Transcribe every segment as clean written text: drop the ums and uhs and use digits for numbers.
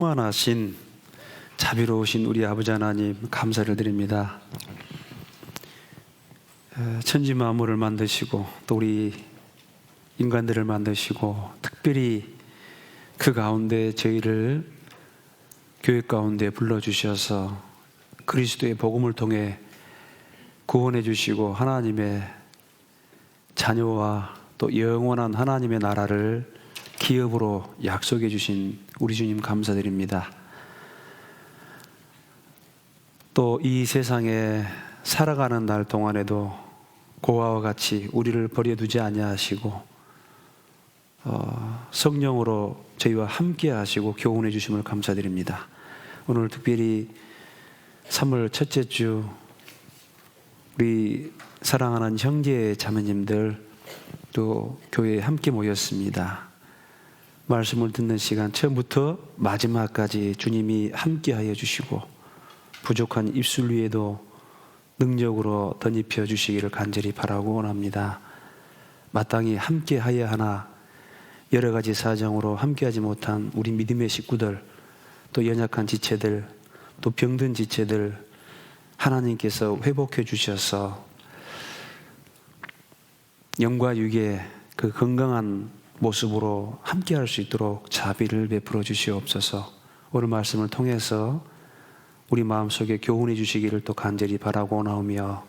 충만하신 자비로우신 우리 아버지 하나님 감사를 드립니다. 천지 만물을 만드시고 또 우리 인간들을 만드시고 특별히 그 가운데 저희를 교회 가운데 불러주셔서 그리스도의 복음을 통해 구원해 주시고 하나님의 자녀와 또 영원한 하나님의 나라를 기업으로 약속해 주신 우리 주님 감사드립니다. 또 이 세상에 살아가는 날 동안에도 고아와 같이 우리를 버려두지 아니하시고 성령으로 저희와 함께 하시고 교훈해 주심을 감사드립니다. 오늘 특별히 3월 첫째 주 우리 사랑하는 형제 자매님들 또 교회에 함께 모였습니다. 말씀을 듣는 시간 처음부터 마지막까지 주님이 함께하여 주시고 부족한 입술 위에도 능력으로 덧입혀 주시기를 간절히 바라고 원합니다. 마땅히 함께하여 하나 여러 가지 사정으로 함께하지 못한 우리 믿음의 식구들, 또 연약한 지체들, 또 병든 지체들 하나님께서 회복해 주셔서 영과 육의 그 건강한 모습으로 함께할 수 있도록 자비를 베풀어 주시옵소서. 오늘 말씀을 통해서 우리 마음속에 교훈해 주시기를 또 간절히 바라고 원하오며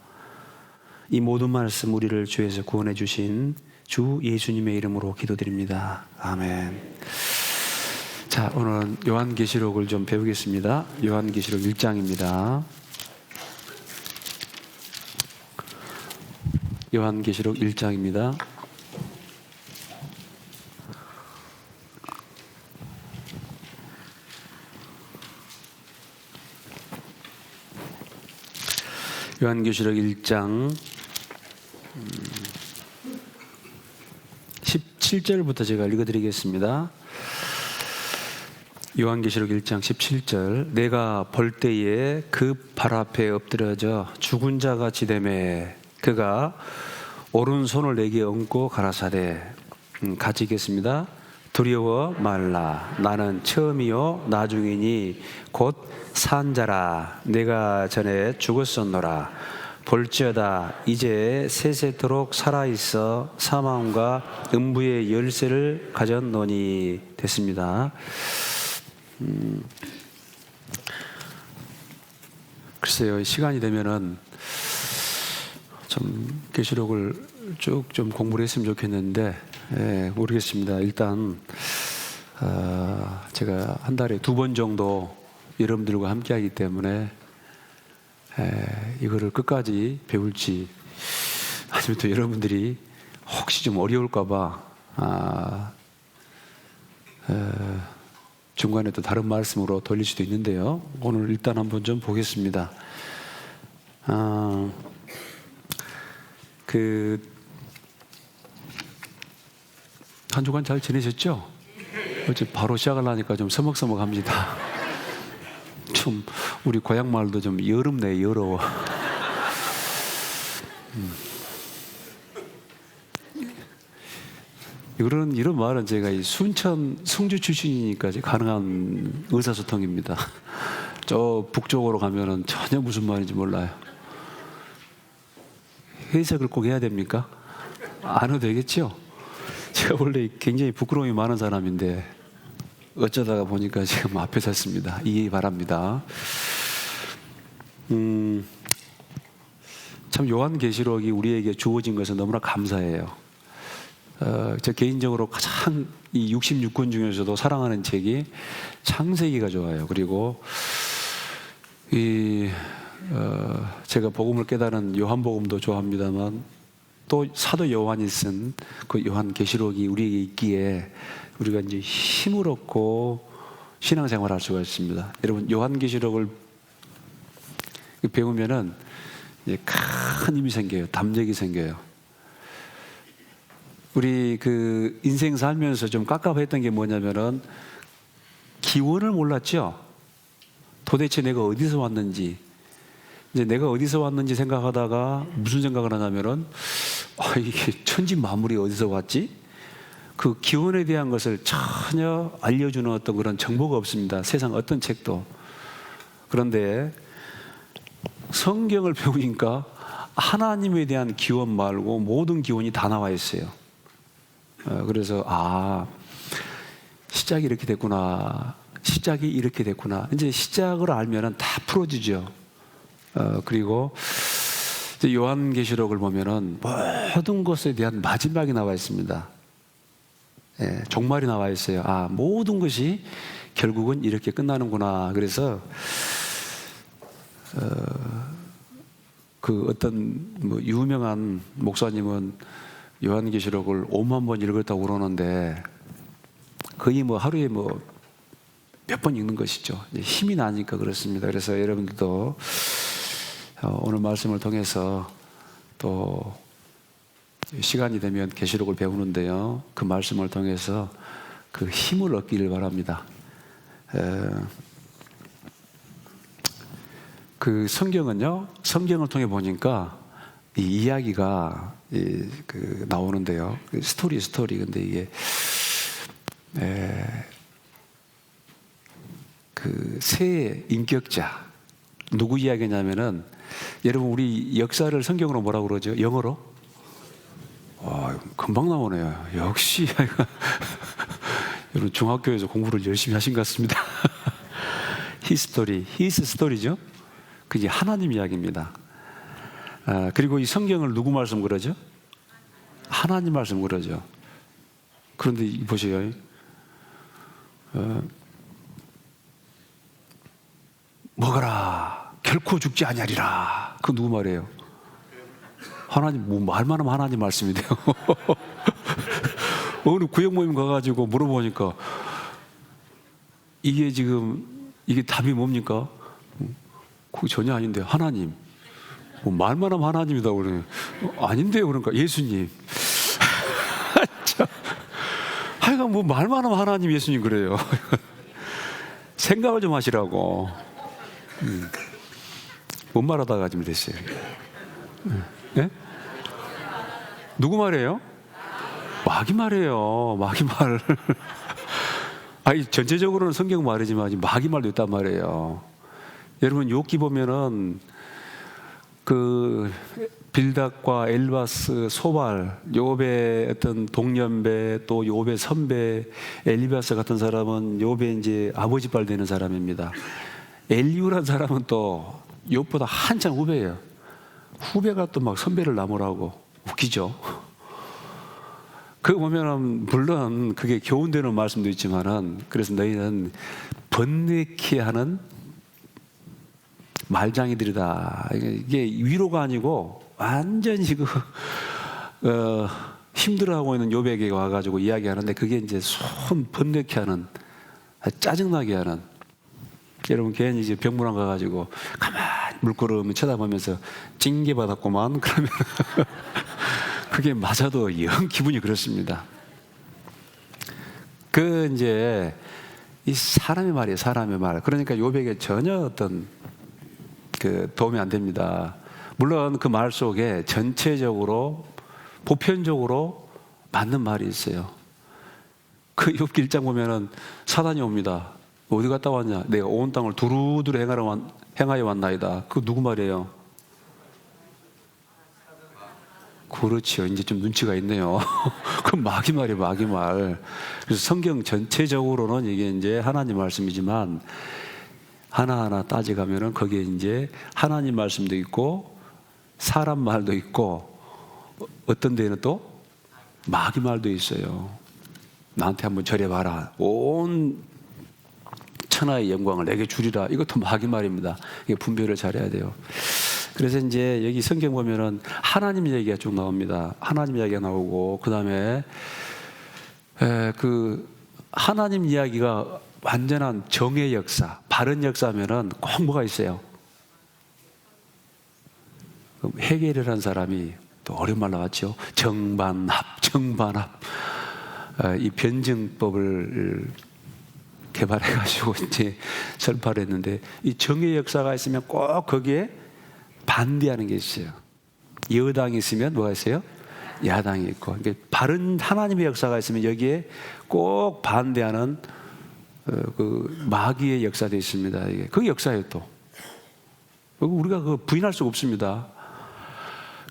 이 모든 말씀 우리를 주에서 구원해 주신 주 예수님의 이름으로 기도드립니다. 아멘. 자, 오늘은 요한계시록을 좀 배우겠습니다. 요한계시록 1장입니다. 요한계시록 1장입니다. 요한계시록 1장 17절부터 제가 읽어드리겠습니다. 요한계시록 1장 17절 내가 볼 때에 그 발 앞에 엎드려져 죽은 자가 지되매 그가 오른손을 내게 얹고 가라사대 같이 읽겠습니다. 두려워 말라 나는 처음이요 나중이니 곧 산자라 내가 전에 죽었었노라 볼지어다 이제 세세토록 살아있어 사망과 음부의 열쇠를 가졌노니 됐습니다. 글쎄요, 시간이 되면은 좀 계시록을 쭉 좀 공부를 했으면 좋겠는데 모르겠습니다. 일단 제가 한 달에 2번 정도 여러분들과 함께 하기 때문에 이거를 끝까지 배울지 아니면 또 여러분들이 혹시 좀 어려울까 봐 중간에 또 다른 말씀으로 돌릴 수도 있는데요. 오늘 일단 한번 좀 보겠습니다. 한 주간 잘 지내셨죠? 어째 바로 시작하려니까 좀 서먹서먹합니다. 좀 우리 고향 말도 좀 여름네 여러워. 이런 말은 제가 이 순천 성주 출신이니까 가능한 의사소통입니다. 저 북쪽으로 가면은 전혀 무슨 말인지 몰라요. 해석을 꼭 해야 됩니까? 안 해도 되겠죠? 제가 원래 굉장히 부끄러움이 많은 사람인데 어쩌다가 보니까 지금 앞에 섰습니다. 이해 바랍니다. 참 요한계시록이 우리에게 주어진 것은 너무나 감사해요. 저 개인적으로 가장 이 66권 중에서도 사랑하는 책이 창세기가 좋아요. 그리고 제가 복음을 깨달은 요한복음도 좋아합니다만 또 사도 요한이 쓴 그 요한계시록이 우리에게 있기에 우리가 이제 힘을 얻고 신앙생활할 수가 있습니다. 여러분 요한계시록을 배우면은 이제 큰 힘이 생겨요. 담력이 생겨요. 우리 그 인생 살면서 좀 깝깝했던 게 뭐냐면은 기원을 몰랐죠. 도대체 내가 어디서 왔는지. 이제 내가 어디서 왔는지 생각하다가 무슨 생각을 하냐면은 이게 천지 만물이 어디서 왔지? 그 기원에 대한 것을 전혀 알려주는 어떤 그런 정보가 없습니다. 세상 어떤 책도. 그런데 성경을 배우니까 하나님에 대한 기원 말고 모든 기원이 다 나와 있어요. 그래서 시작이 이렇게 됐구나. 시작이 이렇게 됐구나. 이제 시작을 알면은 다 풀어지죠. 그리고 이제 요한계시록을 보면은 모든 것에 대한 마지막이 나와 있습니다. 종말이 나와 있어요. 모든 것이 결국은 이렇게 끝나는구나. 그래서 그 어떤 유명한 목사님은 요한계시록을 5만 번 읽었다고 그러는데 거의 하루에 몇 번 읽는 것이죠. 힘이 나니까 그렇습니다. 그래서 여러분들도 오늘 말씀을 통해서 또 시간이 되면 계시록을 배우는데요, 그 말씀을 통해서 그 힘을 얻기를 바랍니다. 그 성경은요, 성경을 통해 보니까 이 이야기가 나오는데요, 스토리. 근데 이게 그 새 인격자 누구 이야기냐면은, 여러분 우리 역사를 성경으로 뭐라고 그러죠? 영어로? 금방 나오네요. 역시 여러분 중학교에서 공부를 열심히 하신 것 같습니다. 히스토리, 히스 스토리죠. 그게 하나님 이야기입니다. 그리고 이 성경을 누구 말씀 그러죠? 하나님 말씀 그러죠. 그런데 보세요. 먹어라, 결코 죽지 아니하리라. 그 누구 말이에요? 하나님. 말만 하면 하나님 말씀이 돼요. 어느 구역 모임 가가지고 물어보니까 이게 답이 뭡니까? 그거 전혀 아닌데 하나님. 말만 하면 하나님이다 그러네. 아닌데요. 그러니까 예수님. 하여간 말만 하면 하나님, 예수님 그래요. 생각을 좀 하시라고. 뭔 말하다가 지금 됐어요. 네? 누구 말이에요? 마귀 말이에요. 마귀 말. 전체적으로는 성경 말이지만 마귀 말도 있단 말이에요. 여러분 욥기 보면은 그 빌닷과 엘바스, 소발, 욥의 어떤 동년배, 또 욥의 선배 엘리바스 같은 사람은 욥의 이제 아버지 빨 되는 사람입니다. 엘리우란 사람은 또 욥보다 한참 후배예요. 후배가 또 막 선배를 나무라고. 웃기죠. 그거 보면은 물론 그게 교훈되는 말씀도 있지만은, 그래서 너희는 번뇌케 하는 말장이들이다. 이게 위로가 아니고 완전히 힘들어하고 있는 욥에게 와가지고 이야기하는데, 그게 이제 손 번뇌케 하는, 짜증나게 하는. 여러분 괜히 이제 병문안 가가지고 가만히 물끄러미 쳐다보면서 징계 받았구만 그러면 그게 맞아도 영 기분이 그렇습니다. 그 이제 이 사람의 말이에요, 사람의 말. 그러니까 욥에게 전혀 어떤 그 도움이 안 됩니다. 물론 그 말 속에 전체적으로 보편적으로 맞는 말이 있어요. 그 욥기 1장 보면은 사단이 옵니다. 어디 갔다 왔냐? 내가 온 땅을 두루두루 행하여 왔나이다. 그 누구 말이에요? 그렇죠. 이제 좀 눈치가 있네요. 그 마귀 말이에요, 마귀 말. 그래서 성경 전체적으로는 이게 이제 하나님 말씀이지만 하나하나 따져가면은 거기에 이제 하나님 말씀도 있고 사람 말도 있고 어떤 데는 또 마귀 말도 있어요. 나한테 한번 절해봐라. 온 천하의 영광을 내게 주리라. 이것도 마귀 말입니다. 이게 분별을 잘해야 돼요. 그래서 이제 여기 성경 보면은 하나님 얘기가 쭉 나옵니다. 하나님 이야기가 나오고, 그 다음에 그 하나님 이야기가 완전한 정의 역사, 바른 역사면은 꼭 뭐가 있어요? 헤겔이라는 사람이 또 어려운 말 나왔죠. 정반합. 이 변증법을 개발해가지고 이제 설파를 했는데, 이 정의 역사가 있으면 꼭 거기에 반대하는 게 있어요. 여당이 있으면 뭐가 있어요? 야당이 있고, 그러니까 바른 하나님의 역사가 있으면 여기에 꼭 반대하는 그 마귀의 역사도 있습니다. 이게 그 역사예요. 또 우리가 그 부인할 수가 없습니다.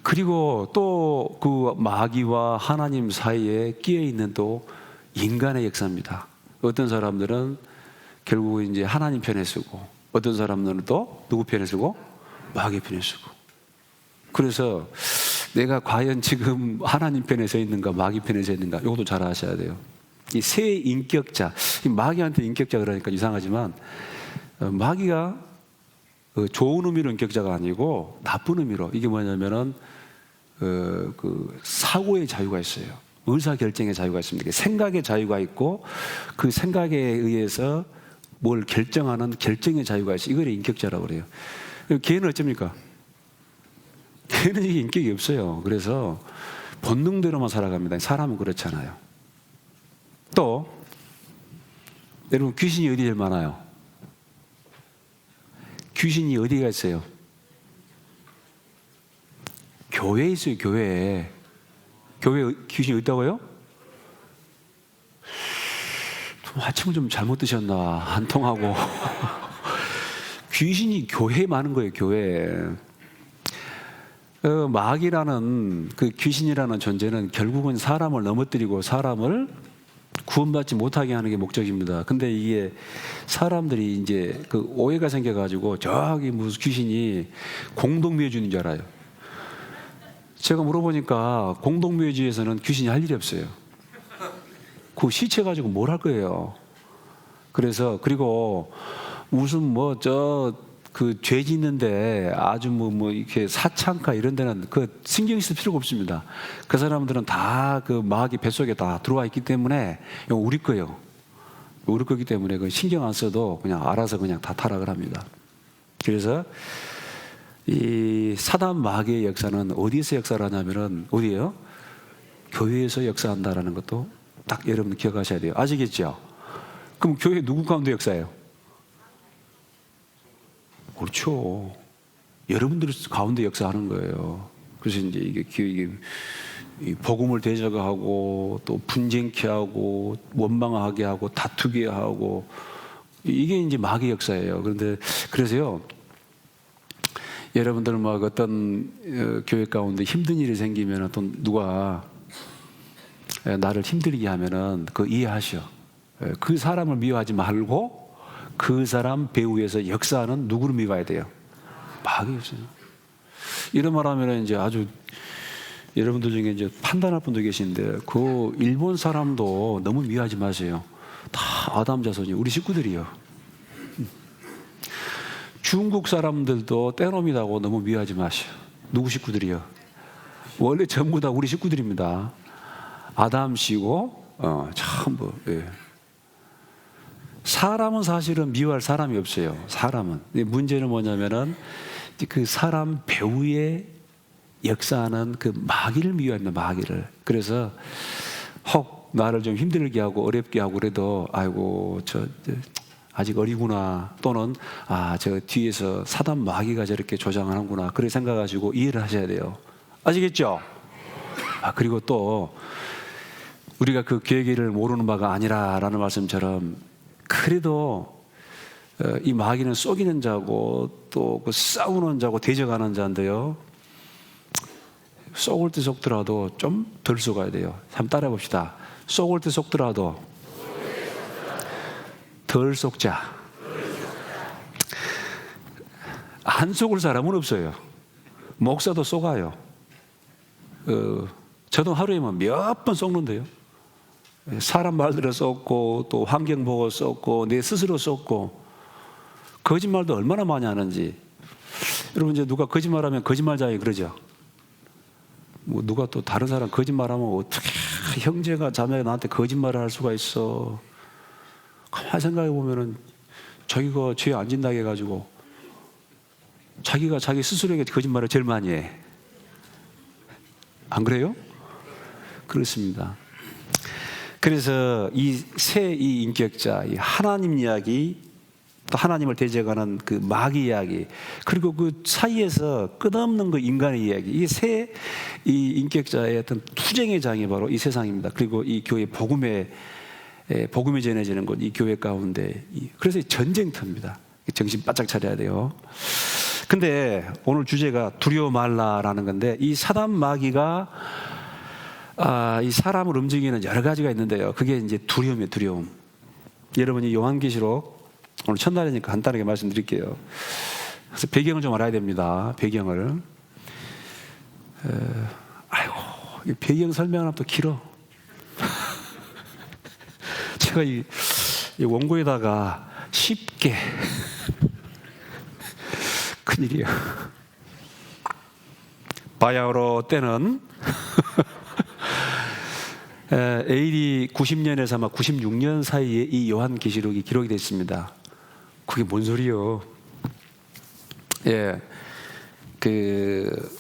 그리고 또 그 마귀와 하나님 사이에 끼어 있는 또 인간의 역사입니다. 어떤 사람들은 결국 이제 하나님 편에 서고, 어떤 사람들은 또 누구 편에 서고? 마귀 편에 서고. 그래서 내가 과연 지금 하나님 편에 서 있는가, 마귀 편에 서 있는가, 이것도 잘 아셔야 돼요. 이 세 인격자, 마귀한테 인격자 그러니까 이상하지만, 마귀가 좋은 의미로 인격자가 아니고 나쁜 의미로, 이게 뭐냐면은 그 사고의 자유가 있어요. 의사 결정의 자유가 있습니다. 생각의 자유가 있고, 그 생각에 의해서 뭘 결정하는 결정의 자유가 있어요. 이걸 인격자라고 그래요. 걔는 어쩝니까? 걔는 이게 인격이 없어요. 그래서 본능대로만 살아갑니다. 사람은 그렇잖아요. 또 여러분, 귀신이 어디 제일 많아요? 귀신이 어디가 있어요? 교회에 있어요. 교회에. 교회에 귀신이 있다고요? 아침을 좀 잘못 드셨나, 안 통하고. 귀신이 교회에 많은 거예요. 교회에. 마귀라는 그 귀신이라는 존재는 결국은 사람을 넘어뜨리고 사람을 구원받지 못하게 하는 게 목적입니다. 근데 이게 사람들이 이제 그 오해가 생겨가지고 저기 무슨 귀신이 공동묘지인 줄 알아요. 제가 물어보니까 공동묘지에서는 귀신이 할 일이 없어요. 그 시체 가지고 뭘 할 거예요. 그래서 그리고 무슨 뭐 그 죄 짓는데 아주 뭐 이렇게 사창가 이런 데는 그 신경 쓸 필요가 없습니다. 그 사람들은 다 그 마귀 뱃속에 다 들어와 있기 때문에 이거 우리 거예요. 우리 거기 때문에 그 신경 안 써도 그냥 알아서 그냥 다 타락을 합니다. 그래서 이 사단 마귀의 역사는 어디서 역사를 하냐면은 어디예요? 교회에서 역사한다라는 것도 딱 여러분 기억하셔야 돼요. 아시겠죠? 그럼 교회 누구 가운데 역사예요? 그렇죠. 여러분들 가운데 역사하는 거예요. 그래서 이제 이게 복음을 대적하고 또 분쟁케 하고 원망하게 하고 다투게 하고 이게 이제 마귀 역사예요. 그런데 그래서요, 여러분들 막 어떤 교회 가운데 힘든 일이 생기면 또 누가 나를 힘들게 하면은 그 이해하셔. 그 사람을 미워하지 말고 그 사람 배후에서 역사하는 누구를 미워해야 돼요? 마귀 없어요. 이런 말하면 이제 아주 여러분들 중에 이제 판단할 분도 계신데 그 일본 사람도 너무 미워하지 마세요. 다 아담 자손이 우리 식구들이요. 중국 사람들도 떼놈이라고 너무 미워하지 마세요. 누구 식구들이요? 원래 전부 다 우리 식구들입니다. 아담씨고 전부. 예. 사람은 사실은 미워할 사람이 없어요. 사람은. 문제는 뭐냐면은 그 사람 배후에 역사하는 그 마귀를 미워합니다. 마귀를. 그래서 혹 나를 좀 힘들게 하고 어렵게 하고 그래도 아이고 저 아직 어리구나, 또는 저 뒤에서 사단 마귀가 저렇게 조장하는구나, 그렇게 생각하시고 이해를 하셔야 돼요. 아시겠죠? 그리고 또 우리가 그 계기를 모르는 바가 아니라라는 말씀처럼 그래도 이 마귀는 속이는 자고 또 그 싸우는 자고 대적하는 자인데요, 속을 때 속더라도 좀 덜 속아야 돼요. 한번 따라해 봅시다. 속을 때 속더라도 덜 속자. 안 속을 사람은 없어요. 목사도 속아요. 저도 하루에 몇 번 속는데요. 사람 말들을 쏟고 또 환경 보고 쏟고 내 스스로 쏟고 거짓말도 얼마나 많이 하는지. 여러분, 이제 누가 거짓말하면 거짓말자이 그러죠. 뭐 누가 또 다른 사람 거짓말하면 어떻게 형제가 자매가 나한테 거짓말을 할 수가 있어. 가만히 생각해 보면은 자기가 죄 안 진다고 해가지고 자기가 자기 스스로에게 거짓말을 제일 많이 해. 안 그래요? 그렇습니다. 그래서 이 인격자, 이 하나님 이야기 또 하나님을 대적하는 그 마귀 이야기, 그리고 그 사이에서 끝없는 그 인간의 이야기, 이 세 이 인격자의 어떤 투쟁의 장이 바로 이 세상입니다. 그리고 이 교회 복음이 전해지는 곳, 이 교회 가운데, 그래서 전쟁터입니다. 정신 바짝 차려야 돼요. 근데 오늘 주제가 두려워 말라라는 건데, 이 사단 마귀가 이 사람을 움직이는 여러 가지가 있는데요. 그게 이제 두려움이에요, 두려움. 여러분이 요한계시록 오늘 첫날이니까 간단하게 말씀드릴게요. 그래서 배경을 좀 알아야 됩니다. 배경을. 아이고, 배경 설명하면 또 길어. 제가 이 원고에다가 쉽게 큰일이야. 바야흐로 때는 AD 90년에서 아마 96년 사이에 이 요한계시록이 기록이 됐습니다. 그게 뭔 소리요? 예, 그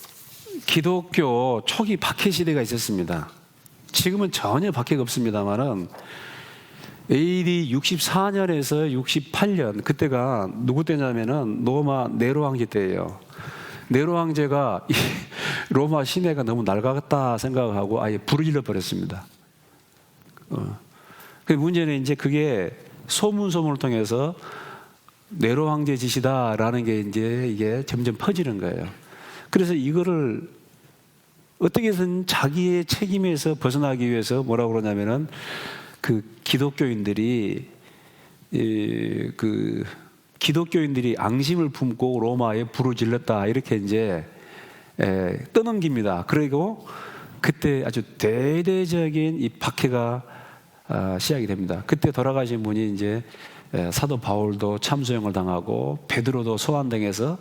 기독교 초기 박해 시대가 있었습니다. 지금은 전혀 박해가 없습니다만은 AD 64년에서 68년, 그때가 누구 때냐면은 로마 네로 황제 때예요. 네로 황제가 이 로마 시내가 너무 낡았다 생각하고 아예 불을 질러 버렸습니다. 그 문제는 이제 그게 소문을 통해서 네로 황제 짓이다라는 게 이제 이게 점점 퍼지는 거예요. 그래서 이거를 어떻게든 자기의 책임에서 벗어나기 위해서 뭐라고 그러냐면은 그 기독교인들이 앙심을 품고 로마에 불을 질렀다, 이렇게 이제 떠넘깁니다. 그리고 그때 아주 대대적인 이 박해가 시작이 됩니다. 그때 돌아가신 분이 이제 사도 바울도 참수형을 당하고 베드로도 소환당해서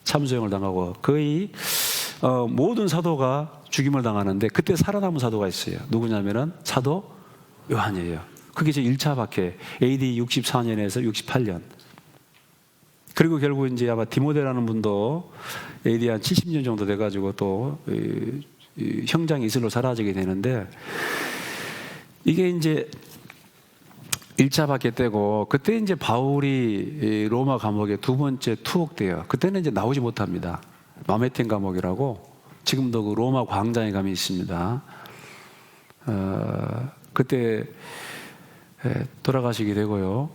참수형을 당하고 거의 모든 사도가 죽임을 당하는데, 그때 살아남은 사도가 있어요. 누구냐면은 사도 요한이에요. 그게 이제 1차 박해, AD 64년에서 68년. 그리고 결국 이제 아마 디모데라는 분도 AD 한 70년 정도 돼가지고 또 형장이 이슬로 사라지게 되는데, 이게 이제 1차 박해 때고, 그때 이제 바울이 로마 감옥에 두 번째 투옥돼요. 그때는 이제 나오지 못합니다. 마메텐 감옥이라고, 지금도 그 로마 광장에 가면 있습니다. 그때 돌아가시게 되고요.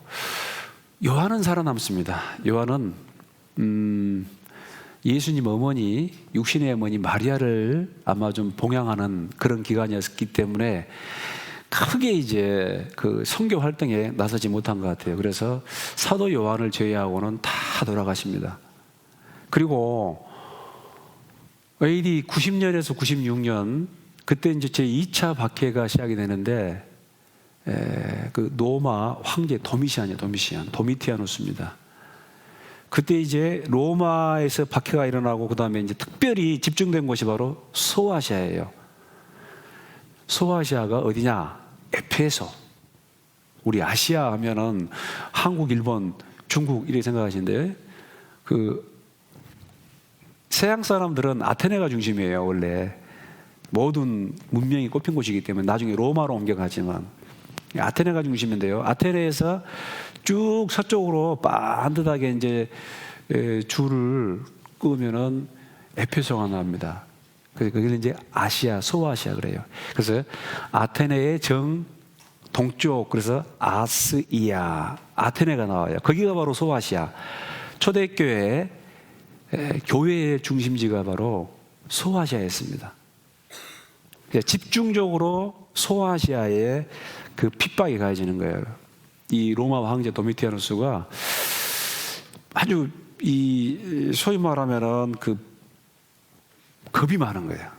요한은 살아남습니다. 요한은 예수님 어머니, 육신의 어머니 마리아를 아마 좀 봉양하는 그런 기간이었기 때문에 크게 이제 그 선교 활동에 나서지 못한 것 같아요. 그래서 사도 요한을 제외하고는 다 돌아가십니다. 그리고 AD 90년에서 96년, 그때 이제 제 2차 박해가 시작이 되는데, 그 로마 황제 도미티아누스입니다. 그때 이제 로마에서 박해가 일어나고, 그 다음에 이제 특별히 집중된 곳이 바로 소아시아예요. 소아시아가 어디냐? 에페소. 우리 아시아 하면은 한국, 일본, 중국 이렇게 생각하시는데, 그 서양 사람들은 아테네가 중심이에요. 원래 모든 문명이 꼽힌 곳이기 때문에 나중에 로마로 옮겨가지만 아테네가 중심인데요. 아테네에서 쭉 서쪽으로 반듯하게 이제 줄을 끄면은 에페소가 나옵니다. 그래서 거기는 이제 아시아, 소아시아 그래요. 그래서 아테네의 정 동쪽, 그래서 아스이아, 아테네가 나와요. 거기가 바로 소아시아. 초대교회 교회의 중심지가 바로 소아시아였습니다. 집중적으로 소아시아에 그 핍박이 가해지는 거예요. 이 로마 황제 도미티아누스가 아주 이 소위 말하면은 그 겁이 많은 거예요.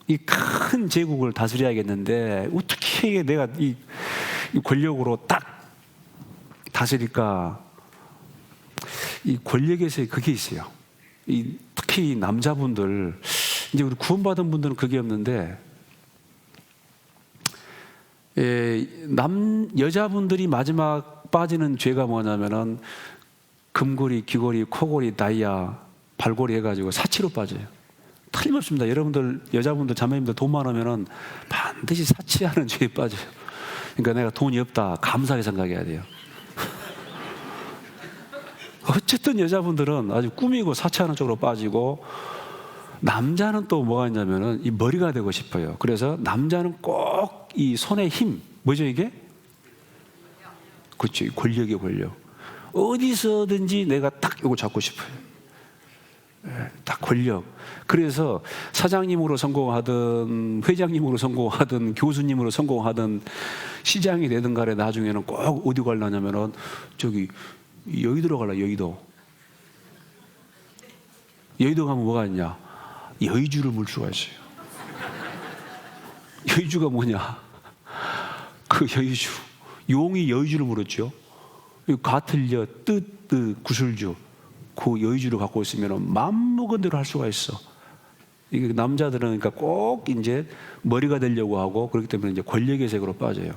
이 큰 제국을 다스려야겠는데 어떻게 내가 이 권력으로 딱 다스릴까? 이 권력에서 그게 있어요. 특히 남자분들, 이제 우리 구원받은 분들은 그게 없는데, 여자분들이 마지막 빠지는 죄가 뭐냐면은 금고리, 귀고리, 코고리, 다이아, 발고리 해가지고 사치로 빠져요. 틀림없습니다. 여러분들, 여자분들, 자매님들 돈 많으면은 반드시 사치하는 죄에 빠져요. 그러니까 내가 돈이 없다, 감사하게 생각해야 돼요. 어쨌든 여자분들은 아주 꾸미고 사치하는 쪽으로 빠지고, 남자는 또 뭐가 있냐면은 이 머리가 되고 싶어요. 그래서 남자는 꼭 이 손의 힘, 뭐죠 이게? 그렇죠. 권력의 권력. 어디서든지 내가 딱 이거 잡고 싶어요. 딱 권력. 그래서 사장님으로 성공하든 회장님으로 성공하든 교수님으로 성공하든 시장이 되든 간에 나중에는 꼭 어디 가려냐면은 저기 여의도로 가려. 여의도 가면 뭐가 있냐? 여의주를 물 수가 있어요. 여의주가 뭐냐? 그 여의주, 용이 여의주를 물었죠. 가틀려, 뜨뜨, 구슬주, 그 여의주를 갖고 있으면 맘먹은 대로 할 수가 있어. 이게 남자들은 그러니까 꼭 이제 머리가 되려고 하고, 그렇기 때문에 이제 권력의 세계로 빠져요.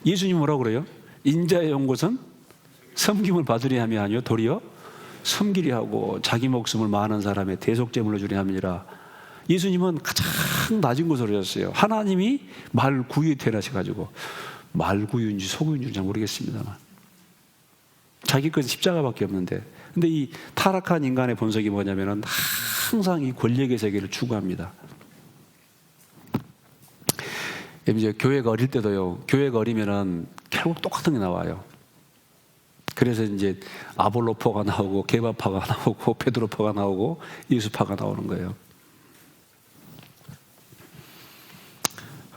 예수님 뭐라고 그래요? 인자의 온 곳은 섬김을 받으리 함이 아니요 도리어 섬기리 하고 자기 목숨을 많은 사람의 대속제물로 주리 함이라. 예수님은 가장 낮은 곳으로 오셨어요. 하나님이 말구유에 태어나셔가지고, 말구유인지 소구유인지 잘 모르겠습니다만 자기 것은 십자가밖에 없는데, 근데 이 타락한 인간의 본성이 뭐냐면은 항상 이 권력의 세계를 추구합니다. 이제 교회가 어릴 때도요, 교회가 어리면은 결국 똑같은 게 나와요. 그래서 이제 아볼로파가 나오고 게바파가 나오고 베드로파가 나오고 예수파가 나오는 거예요.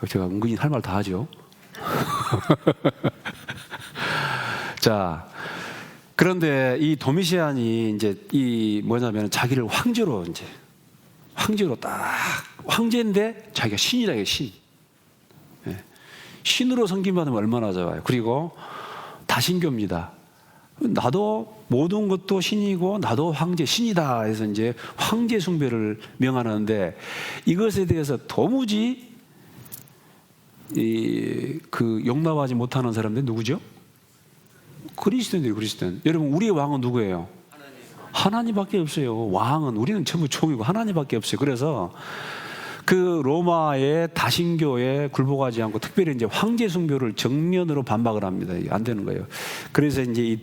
제가 은근히 할 말 다 하죠. 자, 그런데 이 도미시안이 이제 이 뭐냐면 자기를 황제로 딱 황제인데 자기가 신이라 해요. 신. 신으로 섬김받으면 얼마나 좋아요. 그리고 다신교입니다. 나도 모든 것도 신이고 나도 황제 신이다 해서 이제 황제 숭배를 명하는데, 이것에 대해서 도무지 그 용납하지 못하는 사람들이 누구죠? 그리스도인들이. 그리스도인. 여러분, 우리의 왕은 누구예요? 하나님밖에 없어요. 왕은 우리는 전부 종이고 하나님밖에 없어요. 그래서 그 로마의 다신교에 굴복하지 않고 특별히 이제 황제 숭배를 정면으로 반박을 합니다. 이게 안 되는 거예요. 그래서 이제 이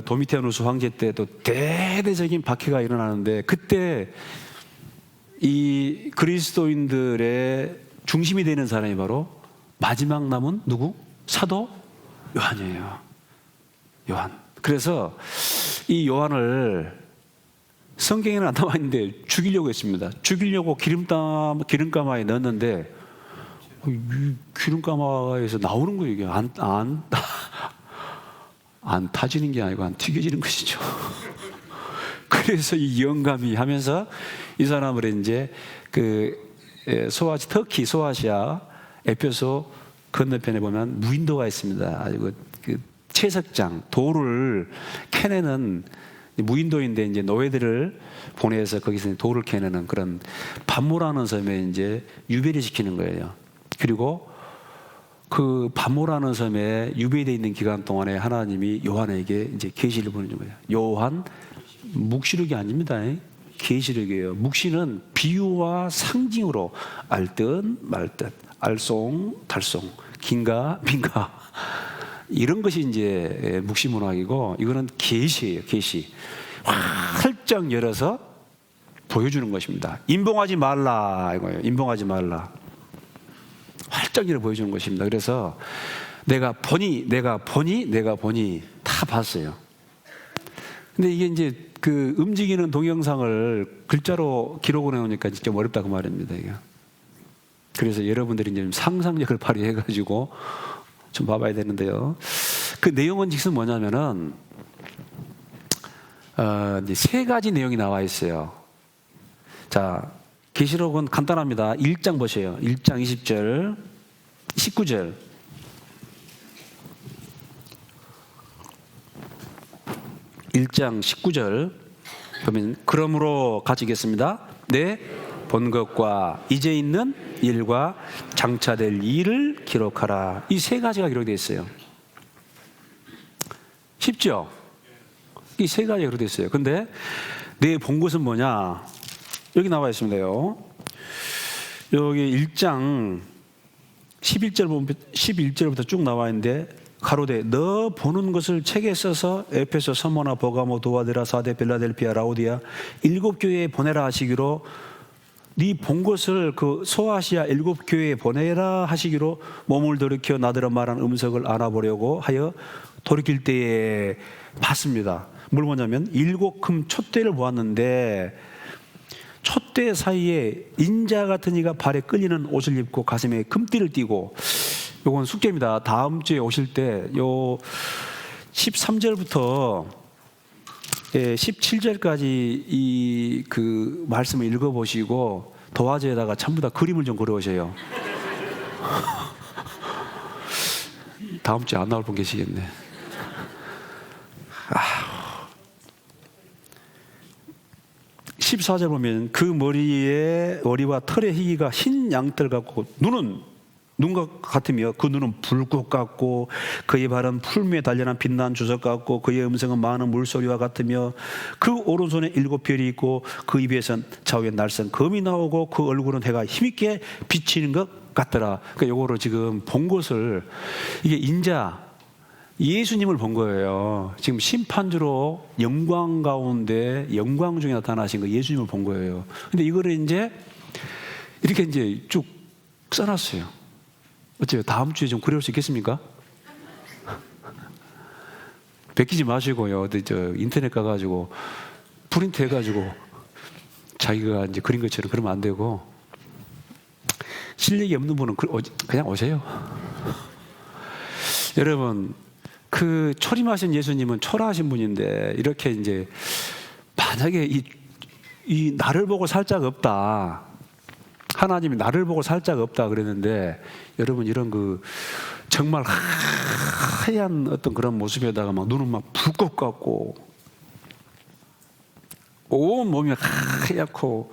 도미티아누스 황제 때도 대대적인 박해가 일어나는데, 그때 이 그리스도인들의 중심이 되는 사람이 바로 마지막 남은 누구? 사도 요한이에요. 요한. 그래서 이 요한을 성경에는 안 나와 있는데 죽이려고 했습니다. 죽이려고 기름가마에 넣었는데 기름가마에서 나오는 거예요. 이게 안 타지는 게 아니고 안 튀겨지는 것이죠. 그래서 이 영감이 하면서 이 사람을 이제 그 터키 소아시아 에페소 건너편에 보면 무인도가 있습니다. 아주 그 채석장 돌을 캐내는 무인도인데, 이제 노예들을 보내서 거기서 돌을 캐내는 그런 반모라는 섬에 이제 유배를 시키는 거예요. 그리고 그 반모라는 섬에 유배되어 있는 기간 동안에 하나님이 요한에게 이제 계시를 보내준 거예요. 요한 묵시록이 아닙니다. 계시록이에요. 묵시는 비유와 상징으로 알듯 말듯, 알쏭 달쏭, 긴가 민가, 이런 것이 이제 묵시 문학이고, 이거는 계시예요. 계시. 활짝 열어서 보여주는 것입니다. 인봉하지 말라 이거예요. 인봉하지 말라. 활짝 열어 보여주는 것입니다. 그래서 내가 보니 다 봤어요. 근데 이게 이제 그 움직이는 동영상을 글자로 기록을 해놓으니까 진짜 어렵다 그 말입니다. 이게. 그래서 여러분들이 이제 좀 상상력을 발휘해가지고 좀 봐봐야 되는데요. 그 내용은 지금 뭐냐면은 이제 세 가지 내용이 나와 있어요. 자, 계시록은 간단합니다. 1장 보세요. 1장 20절, 19절. 1장 19절 보면, 그러므로 같이 읽겠습니다. 네, 본 것과 이제 있는 일과 장차될 일을 기록하라. 이 세 가지가 기록되어 있어요. 쉽죠? 이 세 가지가 기록되어 있어요. 근데 내 본 것은 뭐냐? 여기 나와 있습니다요. 여기 1장 11절부터 쭉 나와 있는데, 가로되 너 보는 것을 책에 써서 에페소, 서모나, 버가모, 도아데라, 사데, 빌라델피아, 라오디아 7교회에 보내라 하시기로, 네 본 것을 그 소아시아 7교회에 보내라 하시기로 몸을 돌이켜 나더러 말한 음성을 알아보려고 하여 돌이킬 때에 봤습니다. 뭘 보냐면 7금 촛대를 보았는데, 촛대 사이에 인자 같은 이가 발에 끌리는 옷을 입고 가슴에 금띠를 띠고, 요건 숙제입니다. 다음 주에 오실 때 요 13절부터 17절까지 이 그 말씀을 읽어보시고 도화지에다가 전부 다 그림을 좀 그려오세요. 다음 주에 안 나올 분 계시겠네. 14절 보면 그 머리와 털의 희기가 흰 양털 같고 눈과 같으며 그 눈은 불꽃 같고 그의 발은 풀무에 단련한 빛난 주석 같고 그의 음성은 많은 물소리와 같으며 그 오른손에 7별이 있고 그 입에선 좌우에 날선 검이 나오고 그 얼굴은 해가 힘있게 비치는 것 같더라. 그러니까 요거를 지금 본 것을, 이게 인자 예수님을 본 거예요. 지금 심판주로 영광 가운데 영광 중에 나타나신 거 예수님을 본 거예요. 근데 이거를 이제 이렇게 이제 쭉 써놨어요. 어째요? 다음 주에 좀 그려올 수 있겠습니까? 베끼지 마시고요. 어디 인터넷 가가지고 프린트 해가지고 자기가 이제 그린 것처럼 그러면 안 되고, 실력이 없는 분은 그냥 오세요. 여러분, 그 초림하신 예수님은 초라하신 분인데, 이렇게 이제 만약에 이 나를 보고 살짝 없다, 하나님이 나를 보고 살짝 없다 그랬는데, 여러분 이런 그 정말 하얀 어떤 그런 모습에다가 막 눈은 막 불꽃 같고 온 몸이 하얗고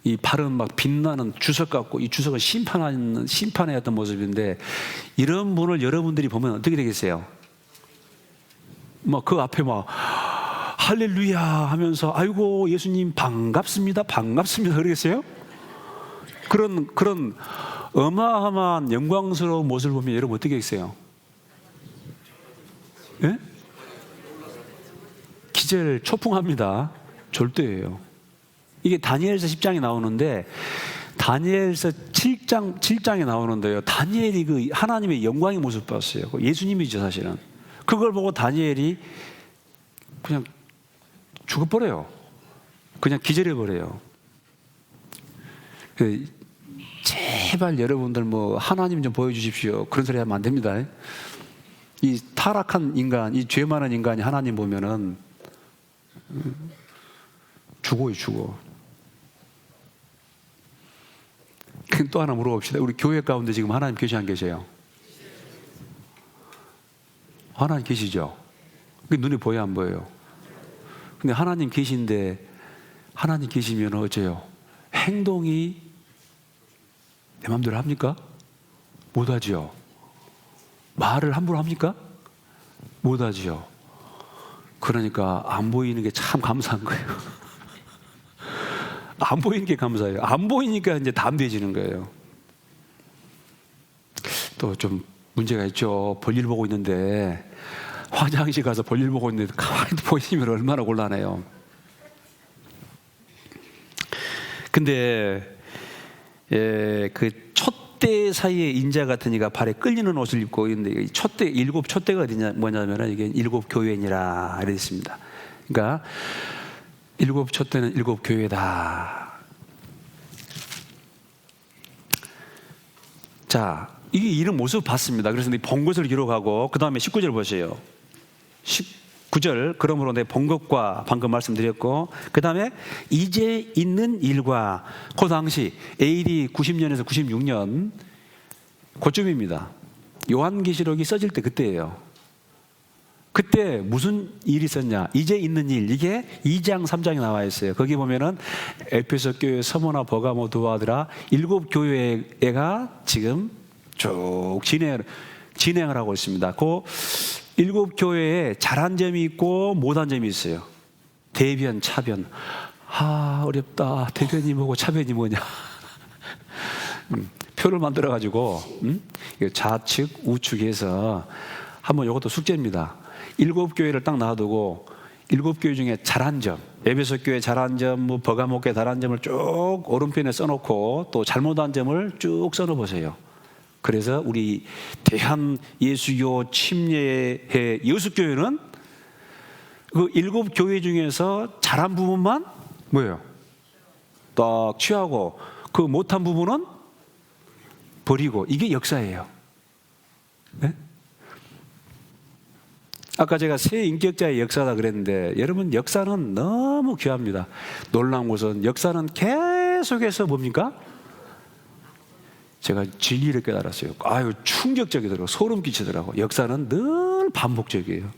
이 발은 막 빛나는 주석 같고, 이 주석은 심판의 어떤 모습인데, 이런 분을 여러분들이 보면 어떻게 되겠어요? 막 그 앞에 막 할렐루야 하면서 아이고 예수님 반갑습니다 그러겠어요? 그런 어마어마한 영광스러운 모습을 보면 여러분 어떻게 했어요? 예? 기절 초풍합니다. 절대예요. 이게 다니엘서 10장에 나오는데, 다니엘서 7장에 나오는데요, 다니엘이 그 하나님의 영광의 모습 봤어요. 예수님이죠 사실은. 그걸 보고 다니엘이 그냥 죽어버려요. 그냥 기절해버려요. 제발 여러분들 뭐 하나님 좀 보여주십시오 그런 소리 하면 안 됩니다. 이 타락한 인간, 이 죄 많은 인간이 하나님 보면은 죽어. 그럼 또 하나 물어봅시다. 우리 교회 가운데 지금 하나님 계시 안 계세요? 하나님 계시죠? 그게 눈에 보여 안 보여요? 근데 하나님 계신데, 하나님 계시면 어째요? 행동이 내 마음대로 합니까? 못하지요. 말을 함부로 합니까? 못하지요. 그러니까 안 보이는 게 참 감사한 거예요. 안 보이는 게 감사해요. 안 보이니까 이제 담대해지는 거예요. 또 좀 문제가 있죠. 볼일 보고 있는데, 화장실 가서 볼일 보고 있는데 가만히 보시면 얼마나 곤란해요. 근데 그 촛대 사이에 인자 같은 이가 발에 끌리는 옷을 입고 있는데, 일곱 촛대가 뭐냐면 이게 7교회니라 이랬습니다. 그러니까 7촛대는 7교회다. 자, 이게 이런 모습 봤습니다. 그래서 본 것을 기록하고, 그 다음에 19절 보세요. 19절, 그러므로 내 본 것과 방금 말씀드렸고, 그 다음에 이제 있는 일과, 그 당시 AD 90년에서 96년 그쯤입니다. 요한계시록이 써질 때 그때예요. 그때 무슨 일이 있었냐? 이제 있는 일, 이게 2장 3장에 나와 있어요. 거기 보면은 에페소 교회, 서모나, 버가모, 두아드라 7교회가 지금 쭉 진행을 하고 있습니다. 그 7교회에 잘한 점이 있고 못한 점이 있어요. 대변, 차변. 어렵다. 대변이 뭐고 차변이 뭐냐. 표를 만들어가지고 좌측, 우측에서 한번 이것도 숙제입니다. 7교회를 딱 놔두고 7교회 중에 잘한 점, 에베소 교회 잘한 점, 뭐 버가모 교회 잘한 점을 쭉 오른편에 써놓고 또 잘못한 점을 쭉 써놓으세요. 그래서 우리 대한 예수교 침례회 여수교회는 그 7교회 중에서 잘한 부분만 뭐예요? 딱 취하고 그 못한 부분은 버리고, 이게 역사예요. 네? 아까 제가 새 인격자의 역사다 그랬는데, 여러분 역사는 너무 귀합니다. 놀라운 것은 역사는 계속해서 뭡니까? 제가 진리를 깨달았어요. 아유, 충격적이더라고요. 소름 끼치더라고요. 역사는 늘 반복적이에요.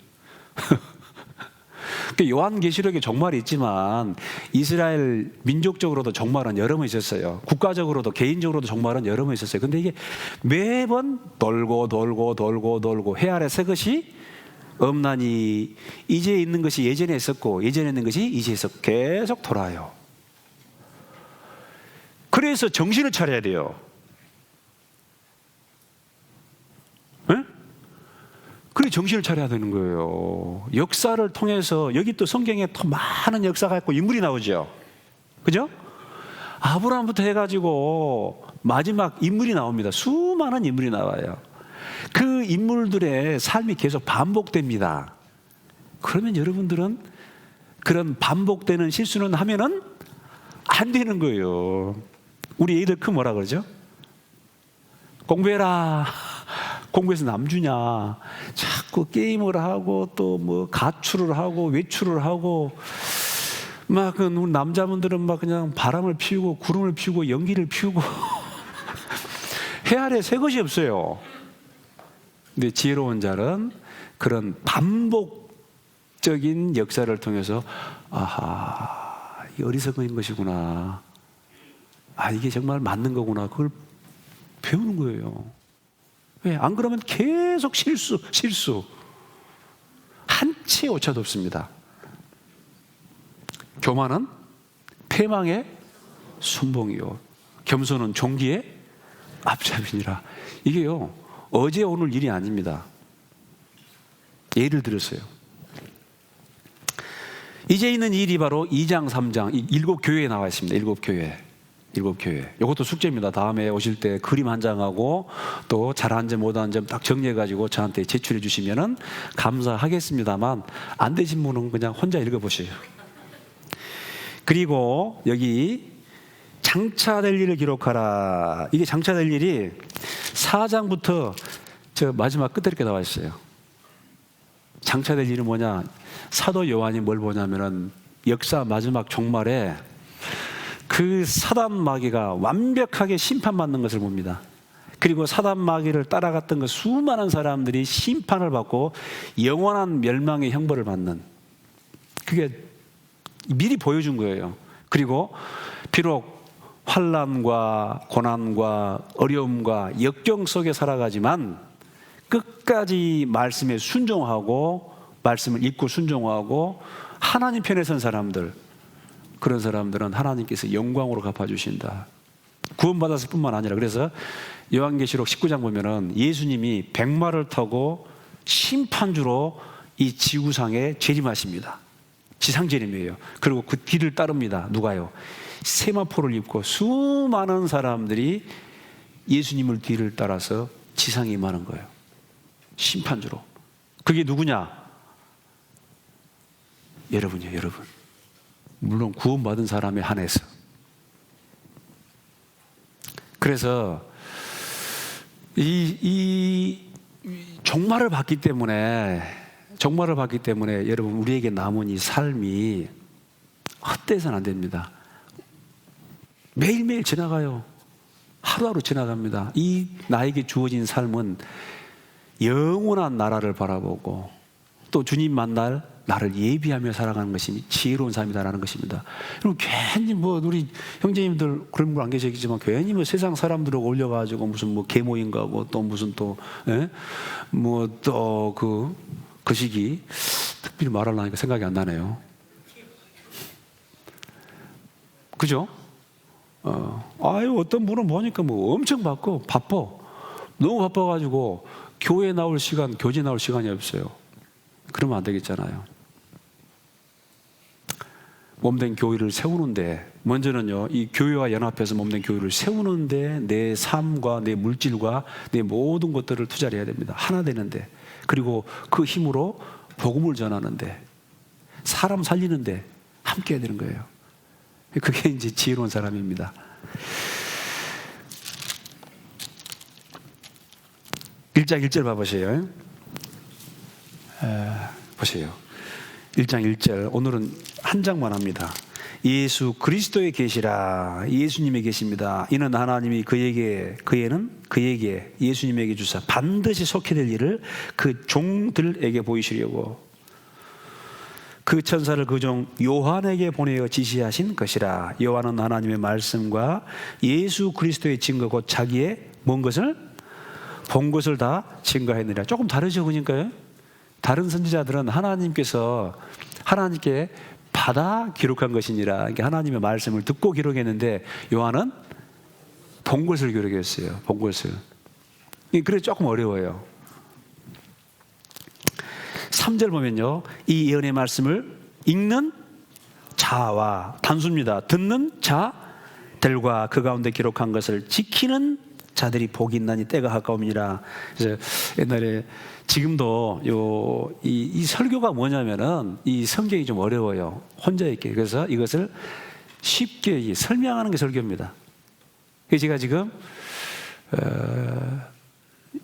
요한계시록에 종말이 있지만 이스라엘 민족적으로도 종말은 여러 번 있었어요. 국가적으로도 개인적으로도 종말은 여러 번 있었어요. 근데 이게 매번 돌고 해 아래 새 것이 없나니, 이제 있는 것이 예전에 있었고 예전에 있는 것이 이제 있었고 계속 돌아요. 그래서 정신을 차려야 돼요. 네? 그래, 정신을 차려야 되는 거예요. 역사를 통해서, 여기 또 성경에 더 많은 역사가 있고 인물이 나오죠. 그죠? 아브라함부터 해가지고 마지막 인물이 나옵니다. 수많은 인물이 나와요. 그 인물들의 삶이 계속 반복됩니다. 그러면 여러분들은 그런 반복되는 실수는 하면은 안 되는 거예요. 우리 애들 그 뭐라 그러죠? 공부해라. 공부해서 남주냐. 자꾸 게임을 하고 또 뭐 가출을 하고 외출을 하고 막 그 남자분들은 막 그냥 바람을 피우고 구름을 피우고 연기를 피우고 해 아래 새 것이 없어요. 근데 지혜로운 자는 그런 반복적인 역사를 통해서 아하, 이 어리석은 것이구나. 아, 이게 정말 맞는 거구나. 그걸 배우는 거예요. 왜? 안 그러면 계속 실수. 한 채 오차도 없습니다. 교만은 패망의 순봉이요, 겸손은 종기의 앞잡이니라. 이게요, 어제 오늘 일이 아닙니다. 예를 들었어요. 이제 있는 일이 바로 2장 3장 7교회에 나와 있습니다. 7교회. 이것도 숙제입니다. 다음에 오실 때 그림 한 장하고 또 잘한 점 못한 점 딱 정리해가지고 저한테 제출해 주시면은 감사하겠습니다만, 안 되신 분은 그냥 혼자 읽어보세요. 그리고 여기 장차될 일을 기록하라. 이게 장차될 일이 4장부터 저 마지막 끝에 이렇게 나와 있어요. 장차될 일은 뭐냐? 사도 요한이 뭘 보냐면은 역사 마지막 종말에 그 사단 마귀가 완벽하게 심판받는 것을 봅니다. 그리고 사단 마귀를 따라갔던 그 수많은 사람들이 심판을 받고 영원한 멸망의 형벌을 받는, 그게 미리 보여준 거예요. 그리고 비록 환난과 고난과 어려움과 역경 속에 살아가지만 끝까지 말씀에 순종하고 말씀을 읽고 순종하고 하나님 편에 선 사람들, 그런 사람들은 하나님께서 영광으로 갚아주신다. 구원받았을 뿐만 아니라, 그래서 요한계시록 19장 보면은 예수님이 백마를 타고 심판주로 이 지구상에 재림하십니다. 지상재림이에요. 그리고 그 뒤를 따릅니다. 누가요? 세마포를 입고 수많은 사람들이 예수님을 뒤를 따라서 지상에 임하는 거예요. 심판주로. 그게 누구냐? 여러분이요, 여러분. 물론 구원받은 사람에 한해서. 그래서 이 종말을 봤기 때문에 여러분, 우리에게 남은 이 삶이 헛되어서는 안 됩니다. 매일매일 지나가요. 하루하루 지나갑니다. 이 나에게 주어진 삶은 영원한 나라를 바라보고 또 주님 만날 나를 예비하며 살아가는 것이 지혜로운 삶이다라는 것입니다. 그럼 괜히 뭐 우리 형제님들 그런 분 안 계시겠지만 괜히 뭐 세상 사람들하고 올려가지고 무슨 뭐 계모인 가고 또 무슨 또 뭐 또 그 시기 특별히 말하려니까 생각이 안 나네요. 그죠? 아유, 어떤 분은 보니까 뭐 엄청 바빠. 너무 바빠가지고 교회 나올 시간, 교제 나올 시간이 없어요. 그러면 안 되겠잖아요. 몸된 교회를 세우는데, 먼저는요, 이 교회와 연합해서 몸된 교회를 세우는데 내 삶과 내 물질과 내 모든 것들을 투자를 해야 됩니다. 하나 되는데, 그리고 그 힘으로 복음을 전하는데, 사람 살리는데 함께 해야 되는 거예요. 그게 이제 지혜로운 사람입니다. 1장 1절 봐보세요. 보세요. 1장 1절, 오늘은 한 장만 합니다. 예수 그리스도의 계시라. 예수님의 계십니다. 이는 하나님이 그에는 그에게 예수님에게 주사 반드시 속해 될 일을 그 종들에게 보이시려고 그 천사를 그 종 요한에게 보내어 지시하신 것이라. 요한은 하나님의 말씀과 예수 그리스도의 증거 곧 자기의 뭔 것을? 본 것을 다 증거했느니라. 조금 다르죠, 그러니까요. 다른 선지자들은 하나님께 받아 기록한 것이니라. 그러니까 하나님의 말씀을 듣고 기록했는데, 요한은 본 것을 기록했어요. 본 것을. 그래서 조금 어려워요. 3절 보면요, 이 예언의 말씀을 읽는 자와, 단수입니다. 듣는 자들과 그 가운데 기록한 것을 지키는 자들이 복이 있나니 때가 가까움이니라. 그래서 옛날에, 지금도 이 설교가 뭐냐면은 이 성경이 좀 어려워요. 혼자 읽기. 그래서 이것을 쉽게 설명하는 게 설교입니다. 그래서 제가 지금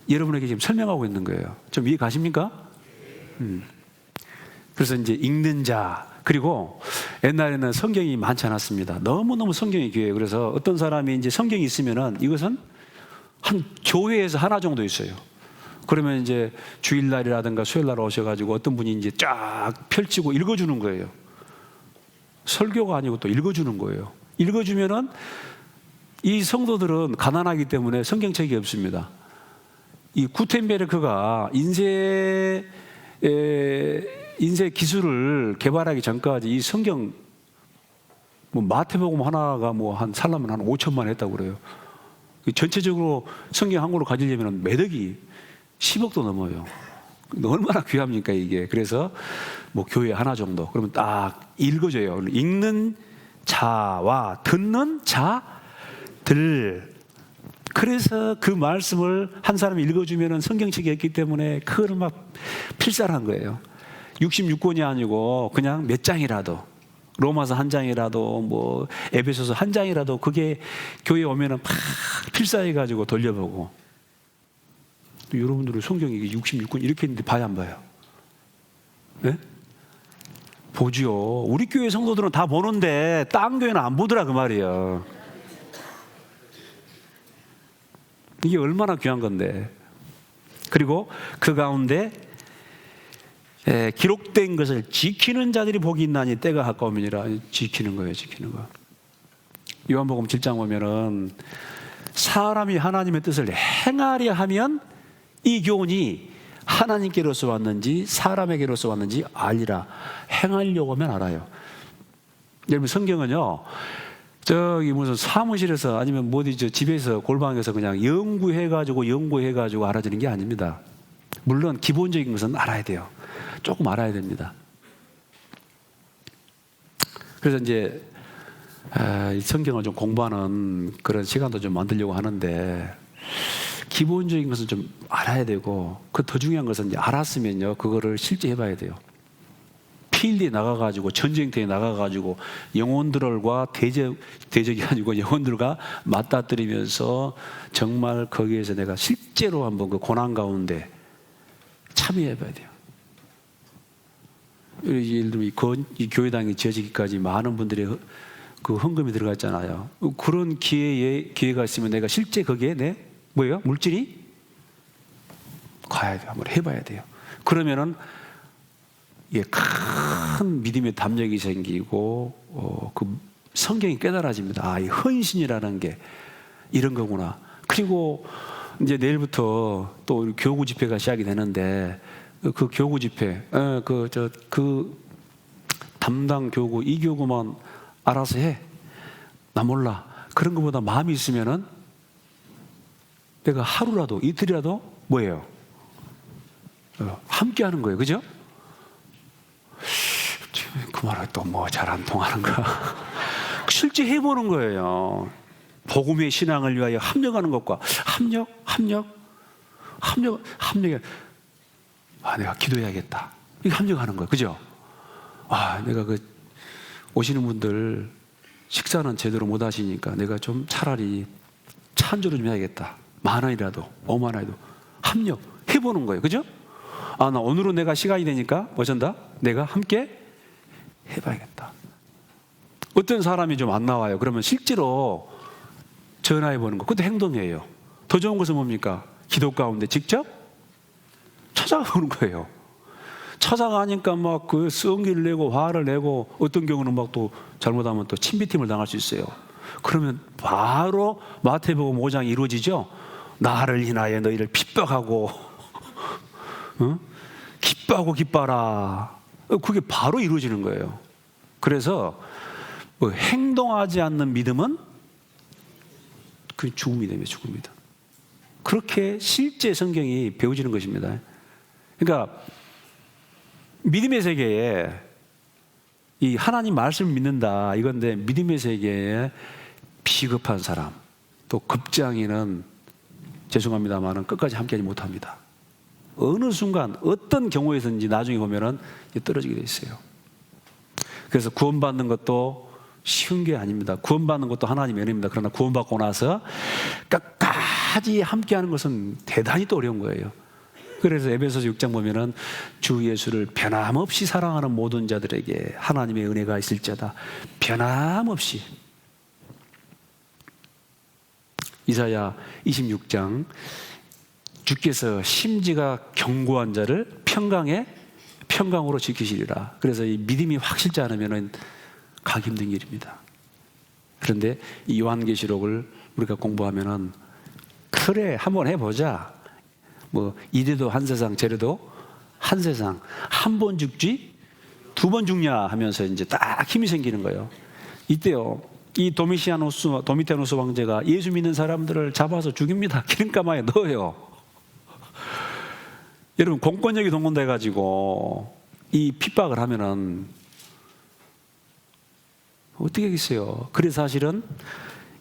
여러분에게 지금 설명하고 있는 거예요. 좀 이해 가십니까? 그래서 이제 읽는 자, 그리고 옛날에는 성경이 많지 않았습니다. 너무너무 성경이 귀해요. 그래서 어떤 사람이 이제 성경이 있으면은 이것은 한 교회에서 하나 정도 있어요. 그러면 이제 주일날이라든가 수요일날 오셔가지고 어떤 분이 이제 쫙 펼치고 읽어주는 거예요. 설교가 아니고 또 읽어주는 거예요. 읽어주면은 이 성도들은 가난하기 때문에 성경책이 없습니다. 이 구텐베르크가 인쇄 기술을 개발하기 전까지 이 성경, 마태복음 하나가 한 살려면 한 5천만 했다고 그래요. 전체적으로 성경 한권으로 가지려면 매덕이 10억도 넘어요. 얼마나 귀합니까 이게. 그래서 교회 하나 정도, 그러면 딱 읽어줘요. 읽는 자와 듣는 자들. 그래서 그 말씀을 한 사람이 읽어주면 성경책이 있기 때문에 그걸 막 필사한 거예요. 66권이 아니고 그냥 몇 장이라도, 로마서 한 장이라도, 에베소서 한 장이라도, 그게 교회에 오면은 막 필사해가지고 돌려보고. 여러분들은 성경이 66권 이렇게 있는데 봐야 안 봐요? 네? 보지요. 우리 교회 성도들은 다 보는데 딴 교회는 안 보더라 그 말이에요. 이게 얼마나 귀한 건데. 그리고 그 가운데 기록된 것을 지키는 자들이 복이 있나니 때가 가까움이니라. 지키는 거예요, 지키는 거. 요한복음 7장 보면은 사람이 하나님의 뜻을 행하려 하면 이 교훈이 하나님께로서 왔는지 사람에게로서 왔는지 알리라. 행하려고 하면 알아요. 여러분, 성경은요, 저기 무슨 사무실에서 아니면 집에서 골방에서 그냥 연구해가지고 알아지는 게 아닙니다. 물론 기본적인 것은 알아야 돼요. 조금 알아야 됩니다. 그래서 이제 성경을 좀 공부하는 그런 시간도 좀 만들려고 하는데, 기본적인 것은 좀 알아야 되고, 그 더 중요한 것은 이제 알았으면요, 그거를 실제 해봐야 돼요. 필드에 나가가지고, 전쟁터에 나가가지고 영혼들과 대적이 아니고 영혼들과 맞닥뜨리면서 정말 거기에서 내가 실제로 한번 그 고난 가운데 참여해봐야 돼요. 예를 들면 이 교회당이 지어지기까지 많은 분들의 그 헌금이 들어갔잖아요. 그런 기회가 있으면 내가 실제 거기에 물질이 가야 돼요. 한번 해봐야 돼요. 그러면은 큰 믿음의 담력이 생기고 그 성경이 깨달아집니다. 이 헌신이라는 게 이런 거구나. 그리고 이제 내일부터 또 우리 교구 집회가 시작이 되는데, 그 교구 집회, 그 담당 교구, 이 교구만 알아서 해. 나 몰라. 그런 것보다 마음이 있으면은 내가 하루라도 이틀이라도 뭐예요? 함께 하는 거예요. 그죠? 그 말은 또 뭐 잘 안 통하는가? 실제 해보는 거예요. 복음의 신앙을 위하여 합력하는 것과 합력이 내가 기도해야겠다. 이게 합력하는 거예요. 그죠? 내가 오시는 분들 식사는 제대로 못 하시니까 내가 좀 차라리 찬조를 좀 해야겠다. 10,000원이라도 50,000원이라도 합력 해보는 거예요. 그죠? 나 오늘은 내가 시간이 되니까 어쩐다? 내가 함께 해봐야겠다. 어떤 사람이 좀 안 나와요. 그러면 실제로 전화해보는 거. 그것도 행동이에요. 더 좋은 것은 뭡니까? 기도 가운데 직접 찾아보는 거예요. 찾아가니까 막 그 성기를 내고 화를 내고 어떤 경우는 막 또 잘못하면 또 침비팀을 당할 수 있어요. 그러면 바로 마태복음 5장이 이루어지죠. 나를 인하여 너희를 핍박하고 기뻐하고 기뻐라. 그게 바로 이루어지는 거예요. 그래서 행동하지 않는 믿음은 그 죽음이 됩니다. 죽음이다. 그렇게 실제 성경이 배워지는 것입니다. 그러니까 믿음의 세계에 이 하나님 말씀을 믿는다 이건데, 믿음의 세계에 비겁한 사람 또 급장이는 죄송합니다만은 끝까지 함께하지 못합니다. 어느 순간 어떤 경우에서인지 나중에 보면은 떨어지게 돼 있어요. 그래서 구원받는 것도 쉬운 게 아닙니다. 구원받는 것도 하나님의 은혜입니다. 그러나 구원받고 나서 끝까지 함께하는 것은 대단히 또 어려운 거예요. 그래서 에베소서 6장 보면은 주 예수를 변함없이 사랑하는 모든 자들에게 하나님의 은혜가 있을지어다. 변함없이. 이사야 26장 주께서 심지가 견고한 자를 평강으로 지키시리라. 그래서 이 믿음이 확실치 않으면 가기 힘든 길입니다. 그런데 이 요한계시록을 우리가 공부하면은 그래 한번 해보자. 뭐 이래도 한 세상 저래도 한 세상, 한 번 죽지 두 번 죽냐 하면서 이제 딱 힘이 생기는 거예요. 이때요, 이 도미티아누스 황제가 예수 믿는 사람들을 잡아서 죽입니다. 기름가마에 넣어요. 여러분, 공권력이 동원돼가지고 이 핍박을 하면은 어떻게 하겠어요? 그래서 사실은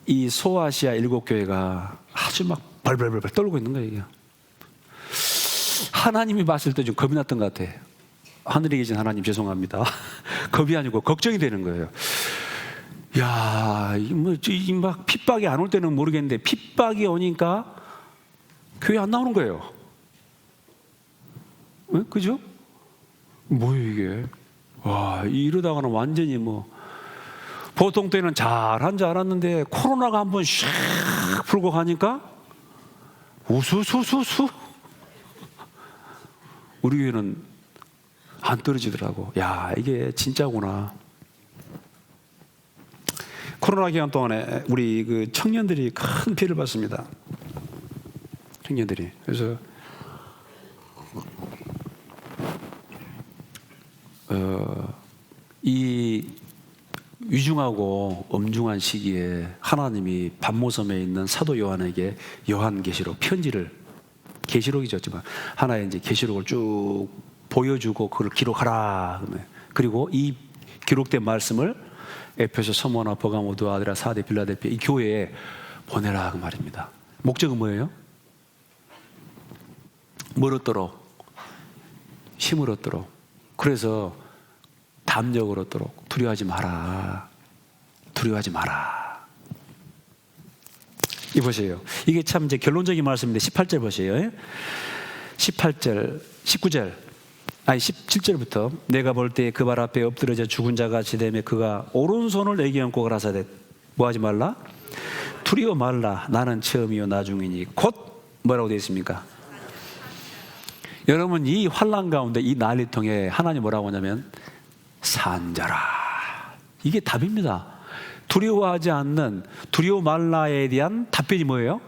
이 소아시아 7교회가 아주 막 벌벌벌 떨고 있는 거예요. 하나님이 봤을 때 좀 겁이 났던 것 같아요. 하늘에 계신 하나님 죄송합니다. 겁이 아니고 걱정이 되는 거예요. 야, 막 핍박이 안 올 때는 모르겠는데 핍박이 오니까 교회 안 나오는 거예요. 네? 그죠? 뭐예요 이게? 와, 이러다가는 완전히 뭐 보통 때는 잘한 줄 알았는데 코로나가 한번 샥 불고 가니까 우수수수수 우리 교회는 안 떨어지더라고. 야, 이게 진짜구나. 코로나 기간 동안에 우리 그 청년들이 큰 피해를 봤습니다. 청년들이. 그래서 이 위중하고 엄중한 시기에 하나님이 반모섬에 있는 사도 요한에게 요한계시록 편지를, 계시록이었지만 하나의 이제 계시록을 쭉 보여주고 그걸 기록하라. 그리고 이 기록된 말씀을 에페소, 서머나, 버가모, 두아드라, 사데, 빌라델피아 이 교회에 보내라 그 말입니다. 목적은 뭐예요? 뭘 얻도록? 힘을 얻도록. 그래서 담력을 얻도록. 두려워하지 마라. 두려워하지 마라. 이 보세요. 이게 참 이제 결론적인 말씀인데 18절 보세요. 18절, 19절, 아니 17절부터 내가 볼 때 그 발 앞에 엎드려져 죽은 자 같이 되며 그가 오른손을 내게 얹고 가라사대 뭐하지 말라? 두려워 말라. 나는 처음이요 나중이니 곧 뭐라고 되어 있습니까? 여러분, 이 환난 가운데 이 난리통에 하나님 뭐라고 하냐면 산자라. 이게 답입니다. 두려워하지 않는, 두려워 말라에 대한 답변이 뭐예요?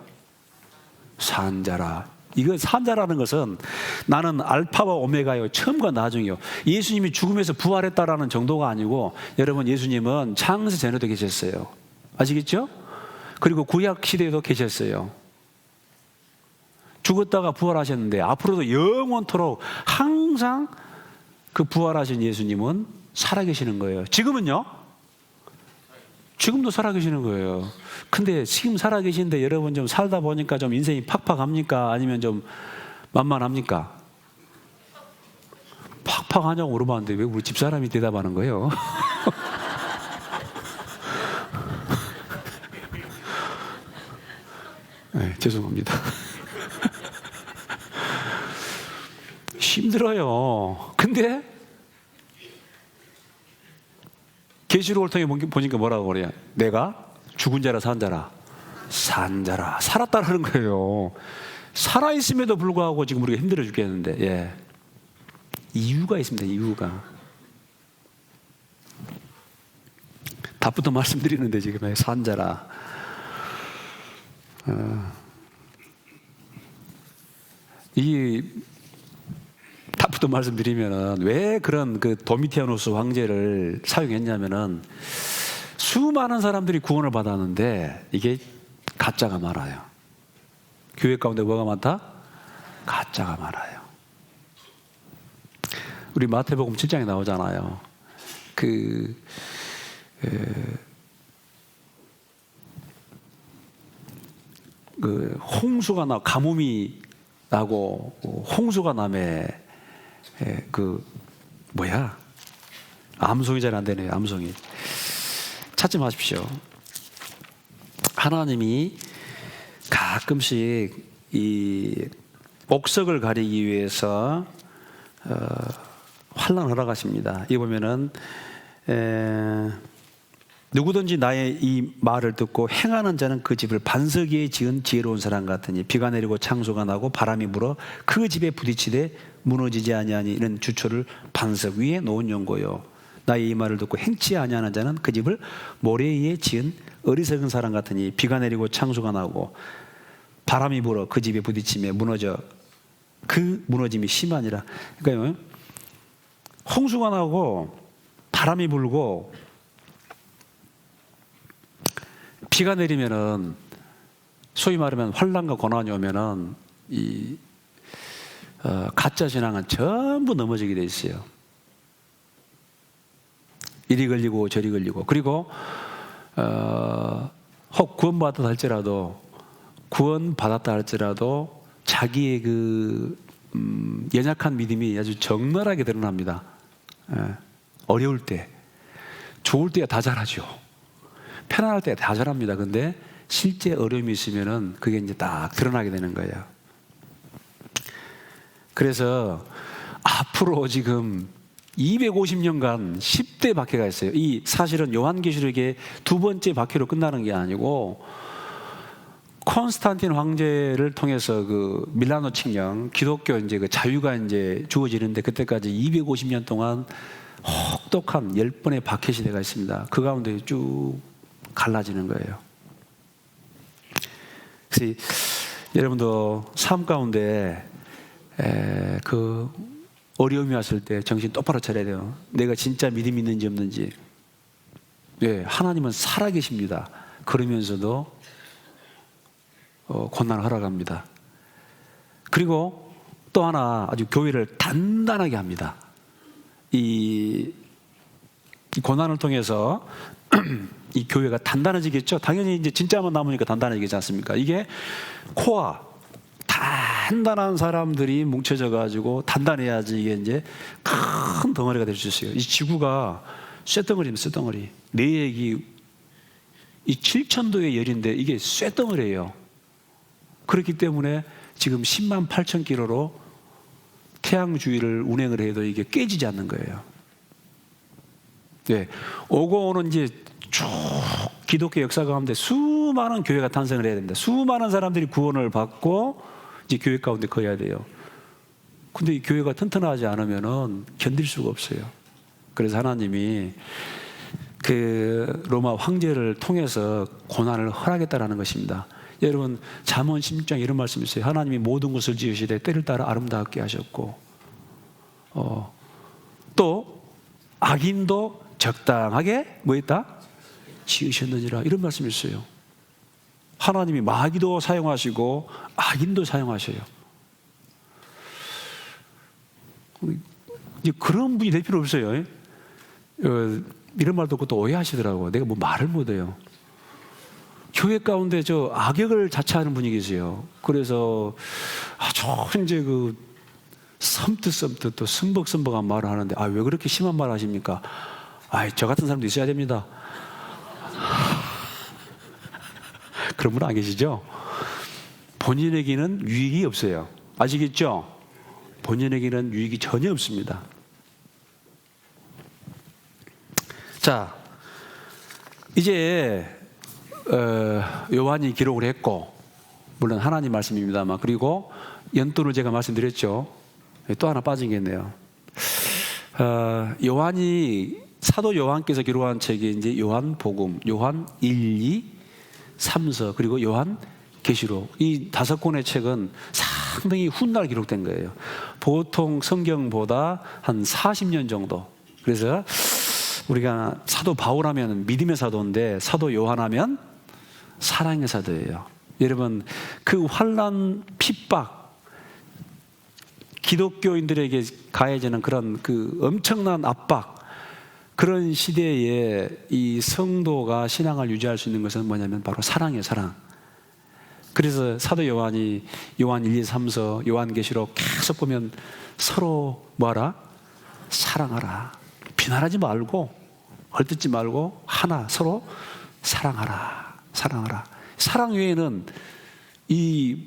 산자라. 이거 산자라는 것은 나는 알파와 오메가요, 처음과 나중이요. 예수님이 죽음에서 부활했다라는 정도가 아니고, 여러분, 예수님은 창세 전에도 계셨어요. 아시겠죠? 그리고 구약 시대에도 계셨어요. 죽었다가 부활하셨는데 앞으로도 영원토록 항상 그 부활하신 예수님은 살아계시는 거예요. 지금은요? 지금도 살아계시는 거예요. 근데 지금 살아계신데 여러분 좀 살다 보니까 좀 인생이 팍팍합니까? 아니면 좀 만만합니까? 팍팍하냐고 물어봤는데 왜 우리 집사람이 대답하는 거예요? 네, 죄송합니다. 힘들어요. 근데 계시록을 통해 보니까 뭐라고 그래요? 내가 죽은 자라 산 자라 산 자라 살았다라는 거예요. 살아있음에도 불구하고 지금 우리가 힘들어 죽겠는데, 예. 이유가 있습니다. 이유가. 답부터 말씀드리는데 지금 산 자라. 이 답부터 말씀드리면은 왜 그런 그 도미티아누스 황제를 사용했냐면은 수많은 사람들이 구원을 받았는데 이게 가짜가 많아요. 교회 가운데 뭐가 많다? 가짜가 많아요. 우리 마태복음 7장에 나오잖아요. 그 홍수가 나 가뭄이 나고 홍수가 남에 그 뭐야? 암송이 잘 안 되네요. 암송이. 찾지 마십시오. 하나님이 가끔씩 이 옥석을 가리기 위해서 환난을 허락하십니다. 이 보면은 누구든지 나의 이 말을 듣고 행하는 자는 그 집을 반석 위에 지은 지혜로운 사람 같으니 비가 내리고 창소가 나고 바람이 불어 그 집에 부딪히되 무너지지 아니하니 이런 주초를 반석 위에 놓은 연고요. 나의 이 말을 듣고 행치 아니하는 자는 그 집을 모래 위에 지은 어리석은 사람 같으니 비가 내리고 창소가 나고 바람이 불어 그 집에 부딪히며 무너져 그 무너짐이 심하니라. 그러니까 홍수가 나고 바람이 불고 비가 내리면은 소위 말하면 환난과 고난이 오면은 이 가짜 신앙은 전부 넘어지게 돼 있어요. 이리 걸리고 저리 걸리고 그리고 혹 구원받았다 할지라도 구원받았다 할지라도 자기의 그 연약한 믿음이 아주 적나라하게 드러납니다. 어려울 때, 좋을 때야 다 잘하죠. 편안할 때 다 잘합니다. 근데 실제 어려움이 있으면은 그게 이제 딱 드러나게 되는 거예요. 그래서 앞으로 지금 250년간 10대 박해가 있어요. 이 사실은 요한계시록의 두 번째 박해로 끝나는 게 아니고 콘스탄틴 황제를 통해서 그 밀라노 칙령 기독교 이제 그 자유가 이제 주어지는데 그때까지 250년 동안 혹독한 10번의 박해 시대가 있습니다. 그 가운데 쭉 갈라지는 거예요. 그래서 여러분도 삶 가운데 그 어려움이 왔을 때 정신 똑바로 차려야 돼요. 내가 진짜 믿음이 있는지 없는지. 네, 하나님은 살아계십니다. 그러면서도 고난을 허락합니다. 그리고 또 하나 아주 교회를 단단하게 합니다. 이 고난을 통해서 이 교회가 단단해지겠죠. 당연히 이제 진짜만 남으니까 단단해지지 않습니까? 이게 코어 단단한 사람들이 뭉쳐져 가지고 단단해야지 이게 이제 큰 덩어리가 될 수 있어요. 이 지구가 쇳덩어리입니다. 쇳덩어리. 내액이 이 7,000도의 열인데 이게 쇳덩어리예요. 그렇기 때문에 지금 10만 8천 킬로로 태양 주위를 운행을 해도 이게 깨지지 않는 거예요. 네, 오고 오는 이제 쭉 기독교 역사 가운데 수많은 교회가 탄생을 해야 됩니다. 수많은 사람들이 구원을 받고 이제 교회 가운데 거해야 돼요. 근데 이 교회가 튼튼하지 않으면은 견딜 수가 없어요. 그래서 하나님이 그 로마 황제를 통해서 고난을 허락했다라는 것입니다. 여러분 잠언 16장 이런 말씀이 있어요. 하나님이 모든 것을 지으시되 때를 따라 아름답게 하셨고 또 악인도 적당하게 뭐 했다? 지으셨느니라. 이런 말씀이 있어요. 하나님이 마귀도 사용하시고 악인도 사용하셔요. 이제 그런 분이 될 필요 없어요. 이런 말 듣고 또 오해하시더라고요. 내가 뭐 말을 못해요. 교회 가운데 저 악역을 자처하는 분이 계세요. 그래서 아주 이제 그 섬뜩섬뜩 또 승벅승벅한 말을 하는데, 왜 그렇게 심한 말 하십니까? 저 같은 사람도 있어야 됩니다. 그런 분 안 계시죠? 본인에게는 유익이 없어요. 아시겠죠? 본인에게는 유익이 전혀 없습니다. 자, 이제 요한이 기록을 했고, 물론 하나님 말씀입니다만, 그리고 연돈을 제가 말씀드렸죠. 또 하나 빠진 게 있네요. 사도 요한께서 기록한 책이 이제 요한복음, 요한 1, 2, 3서, 그리고 요한 계시록, 이 5권의 책은 상당히 훗날 기록된 거예요. 보통 성경보다 한 40년 정도. 그래서 우리가 사도 바울하면 믿음의 사도인데, 사도 요한하면 사랑의 사도예요. 여러분, 그 환난, 핍박, 기독교인들에게 가해지는 그런 그 엄청난 압박, 그런 시대에 이 성도가 신앙을 유지할 수 있는 것은 뭐냐면 바로 사랑이에요. 사랑. 그래서 사도 요한이 요한 1, 2, 3서, 요한계시록 계속 보면 서로 뭐하라? 사랑하라. 비난하지 말고, 얼뜯지 말고 하나 서로 사랑하라. 사랑하라. 사랑 외에는 이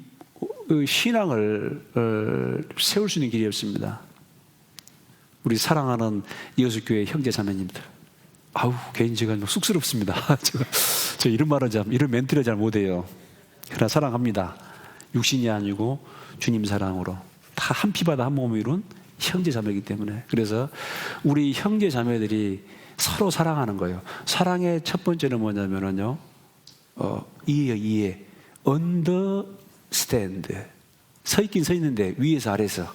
신앙을 세울 수 있는 길이 없습니다. 우리 사랑하는 여수교회 형제 자매님들, 괜히 제가 쑥스럽습니다. 저 이런 말은 이런 멘트를 잘 못해요. 그러나 사랑합니다. 육신이 아니고 주님 사랑으로 다 한 피바다 한 몸을 이룬 형제 자매이기 때문에. 그래서 우리 형제 자매들이 서로 사랑하는 거예요. 사랑의 첫 번째는 뭐냐면요, 이해요. 이해. understand. 서 있긴 서 있는데 위에서 아래서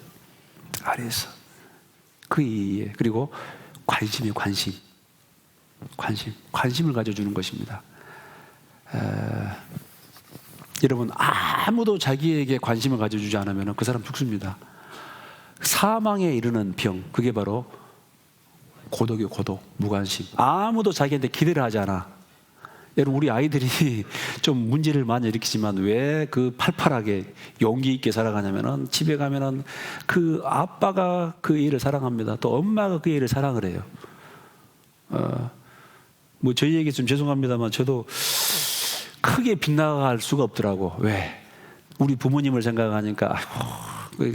그 이해. 그리고 관심이에요. 관심을 가져주는 것입니다. 여러분, 아무도 자기에게 관심을 가져주지 않으면 그 사람 죽습니다. 사망에 이르는 병, 그게 바로 고독이에요. 고독, 무관심. 아무도 자기한테 기대를 하지 않아. 여러분, 우리 아이들이 좀 문제를 많이 일으키지만 왜 그 팔팔하게 용기 있게 살아가냐면은, 집에 가면은 그 아빠가 그 애를 사랑합니다. 또 엄마가 그 애를 사랑을 해요. 뭐 저희에게 좀 죄송합니다만 저도 크게 빗나갈 수가 없더라고. 왜? 우리 부모님을 생각하니까,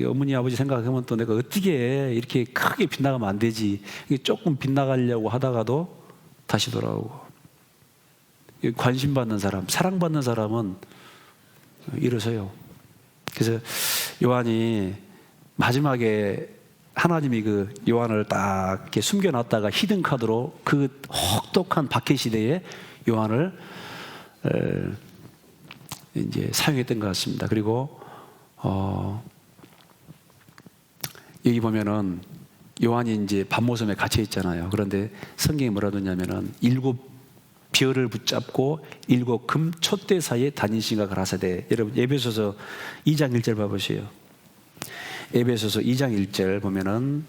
어머니 아버지 생각하면 또 내가 어떻게 이렇게 크게 빗나가면 안 되지. 조금 빗나가려고 하다가도 다시 돌아오고. 관심받는 사람, 사랑받는 사람은 일어서요. 그래서 요한이 마지막에 하나님이 그 요한을 딱 이렇게 숨겨놨다가 히든카드로 그 혹독한 박해 시대에 요한을 이제 사용했던 것 같습니다. 그리고 여기 보면은 요한이 이제 밤모섬에 갇혀 있잖아요. 그런데 성경에 뭐라 그러냐면은 7 별을 붙잡고 7 금 촛대 사이에 다니신가 가라사대. 여러분, 에베소서 2장 1절 봐보세요. 에베소서 2장 1절 보면은,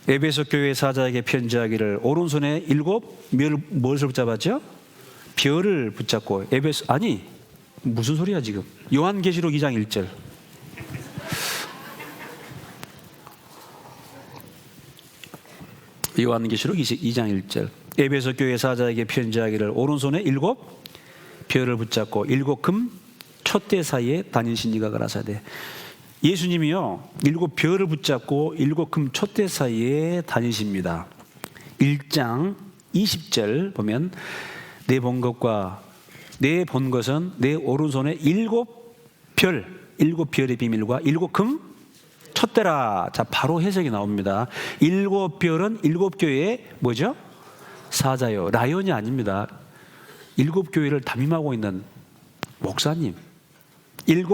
에베소 교회 사자에게 편지하기를 오른손에 7 무엇을 붙잡았죠? 별을 붙잡고. 무슨 소리야 지금? 요한계시록 2장 1절. 요한계시록 2장 1절. 에베소 교회 사자에게 편지하기를 오른손에 7 별을 붙잡고 7 금 촛대 사이에 다니신 이가 가라사대. 예수님이요 7 별을 붙잡고 7 금 촛대 사이에 다니십니다. 1장 20절 보면, 내 본 것은 내 오른손에 7 별의 비밀과 7 금 촛대라. 자, 바로 해석이 나옵니다. 7 별은 7 교회의 뭐죠? 사자요. 라이언이 아닙니다. 7 교회를 담임하고 있는 목사님. 7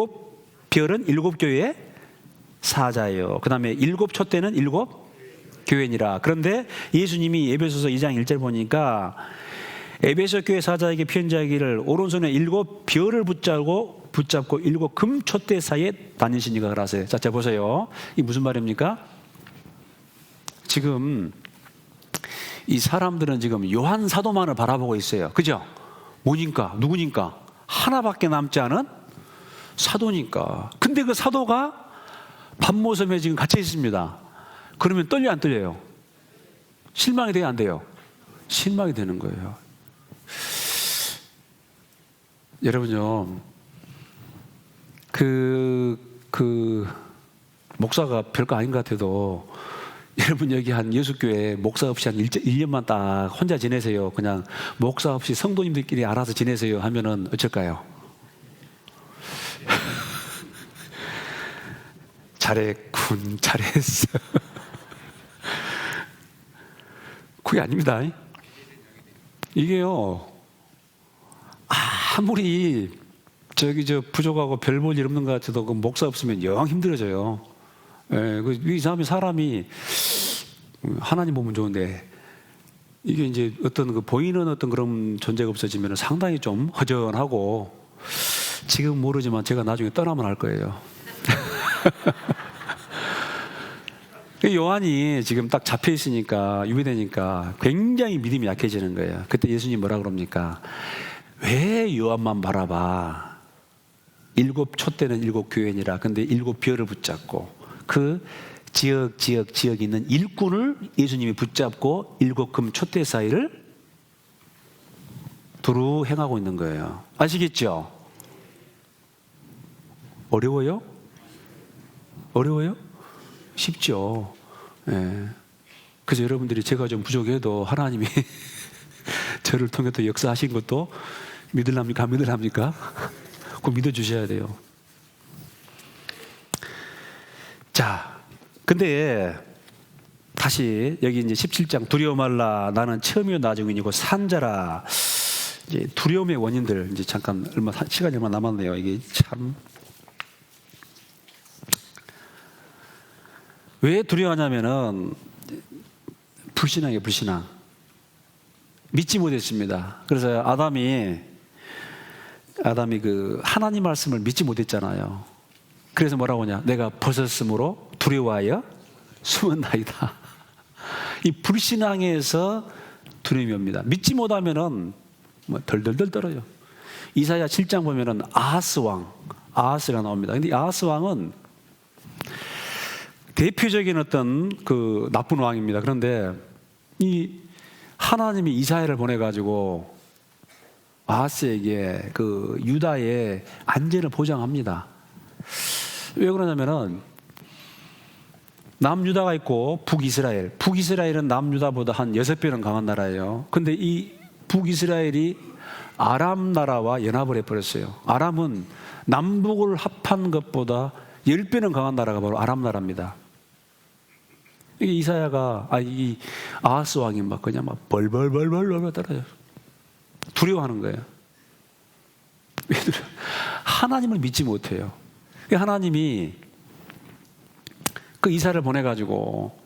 별은 7 교회의 사자예요. 그 다음에 7 촛대는 7 교회니라. 그런데 예수님이 에베소서 2장 1절 보니까 에베소 교회 사자에게 편지하기를 오른손에 7 별을 붙잡고 일곱 금촛대 사이에 다니시니가 그러세요. 자, 보세요. 이 무슨 말입니까? 지금 이 사람들은 지금 요한 사도만을 바라보고 있어요. 그죠? 뭐니까? 누구니까? 하나밖에 남지 않은 사도니까. 근데 그 사도가 밤모섬에 지금 갇혀 있습니다. 그러면 떨려 안 떨려요? 실망이 돼요, 안 돼요? 실망이 되는 거예요. 여러분요, 목사가 별거 아닌 것 같아도, 여러분 여기 한 예수교회 목사 없이 한 1년만 딱 혼자 지내세요. 그냥 목사 없이 성도님들끼리 알아서 지내세요 하면은 어쩔까요? 잘했군, 잘했어. 그게 아닙니다. 이게요, 아무리 부족하고 별 볼 일 없는 것 같아도 그 목사 없으면 영 힘들어져요. 예, 이 사람이 하나님 보면 좋은데, 이게 이제 어떤 보이는 어떤 그런 존재가 없어지면 상당히 좀 허전하고, 지금 모르지만 제가 나중에 떠나면 알 거예요. 요한이 지금 딱 잡혀 있으니까, 유배되니까 굉장히 믿음이 약해지는 거예요. 그때 예수님 뭐라 그럽니까? 왜 요한만 바라봐? 일곱 촛대는 일곱 교회니라. 근데 일곱 별을 붙잡고 그 지역 있는 일꾼을 예수님이 붙잡고 일곱 금 촛대 사이를 두루 행하고 있는 거예요. 아시겠죠? 어려워요? 어려워요? 쉽죠. 예. 그래서 여러분들이 제가 좀 부족해도 하나님이 저를 통해 또 역사하신 것도 믿으랍니까? 안 믿으랍니까? 그거 믿어주셔야 돼요. 자, 근데 다시 여기 이제 17장 두려워 말라 나는 처음이요 나중이고 산자라. 이제 두려움의 원인들 이제 잠깐 시간이 얼마 남았네요. 이게 참 왜 두려워하냐면은 불신앙이에요. 불신앙. 믿지 못했습니다. 그래서 아담이 그 하나님 말씀을 믿지 못했잖아요. 그래서 뭐라고 하냐? 내가 벗었으므로 두려워하여 숨었나이다. 이 불신앙에서 두려움이 옵니다. 믿지 못하면은 뭐 덜덜덜 떨어요. 이사야 7장 보면은 아하스가 나옵니다. 근데 아하스 왕은 대표적인 어떤 그 나쁜 왕입니다. 그런데 이 하나님이 이사야를 보내가지고 아하스에게 그 유다의 안전을 보장합니다. 왜 그러냐면은 남유다가 있고 북이스라엘은 남유다보다 한 6배는 강한 나라예요. 근데 이 북이스라엘이 아람 나라와 연합을 해버렸어요. 아람은 남북을 합한 것보다 10배는 강한 나라가 바로 아람 나라입니다. 이게 이사야가 이 아하스 왕이 막 그냥 막 벌벌 떨어요. 두려워하는 거예요. 왜 두려워? 하나님을 믿지 못해요. 하나님이 그 이사를 보내가지고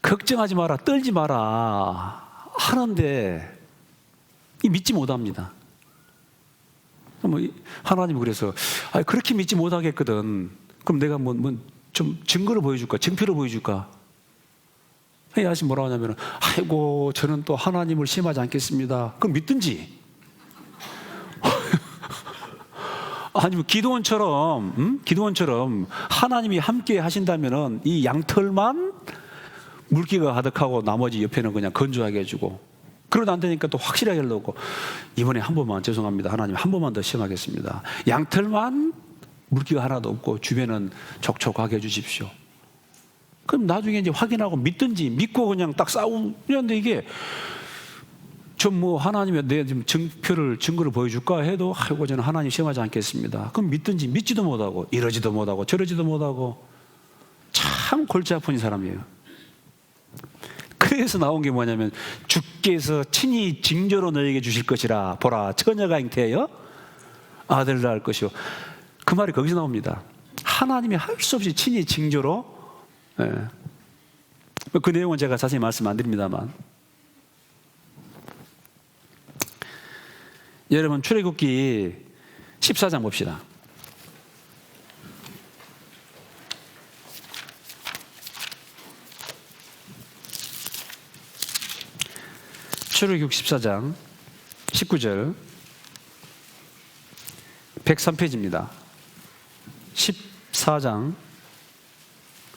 걱정하지 마라, 떨지 마라 하는데 믿지 못합니다. 하나님은 그래서 그렇게 믿지 못하겠거든. 그럼 내가 좀 증거를 보여줄까? 증표를 보여줄까? 아시 뭐라고 하냐면 아이고 저는 또 하나님을 시험하지 않겠습니다. 그럼 믿든지. 아니면 기도원처럼 하나님이 함께 하신다면은 이 양털만 물기가 가득하고 나머지 옆에는 그냥 건조하게 해주고, 그러다 안 되니까 또 확실하게 하려고 이번에 한 번만 죄송합니다. 하나님 한 번만 더 시험하겠습니다. 양털만 물기가 하나도 없고 주변은 촉촉하게 해주십시오. 그럼 나중에 이제 확인하고 믿든지, 믿고 그냥 딱 싸우는데 이게 하나님이 내 지금 증거를 보여줄까 해도 아이고 저는 하나님 시험하지 않겠습니다. 그럼 믿든지 믿지도 못하고 이러지도 못하고 저러지도 못하고 참 골치 아픈 사람이에요. 그래서 나온 게 뭐냐면 주께서 친히 징조로 너에게 주실 것이라 보라 처녀가 잉태하여 아들을 낳을 것이요. 그 말이 거기서 나옵니다. 하나님이 할 수 없이 친히 징조로. 그 내용은 제가 자세히 말씀 안 드립니다만, 여러분 출애굽기 14장 봅시다. 출애굽 14장 19절 103페이지입니다. 14장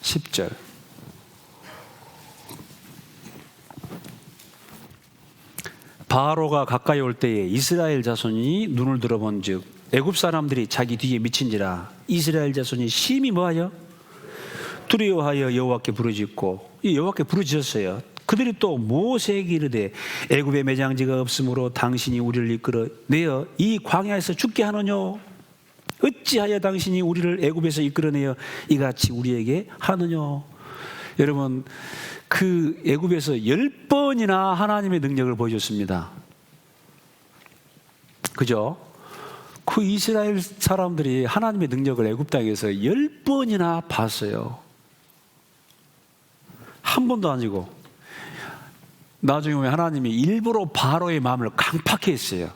10절. 바로가 가까이 올 때에 이스라엘 자손이 눈을 들어본즉 애굽 사람들이 자기 뒤에 미친지라. 이스라엘 자손이 심히 뭐하여? 두려워하여 여호와께 부르짖고, 이 여호와께 부르짖었어요. 그들이 또 모세에게 이르되 애굽에 매장지가 없으므로 당신이 우리를 이끌어 내어 이 광야에서 죽게 하느냐? 어찌하여 당신이 우리를 애굽에서 이끌어내어 이같이 우리에게 하느냐? 여러분, 그 애굽에서 10번이나 하나님의 능력을 보여줬습니다. 그죠? 그 이스라엘 사람들이 하나님의 능력을 애굽 땅에서 10번이나 봤어요. 한 번도 아니고. 나중에 보면 하나님이 일부러 바로의 마음을 강팍해 했어요.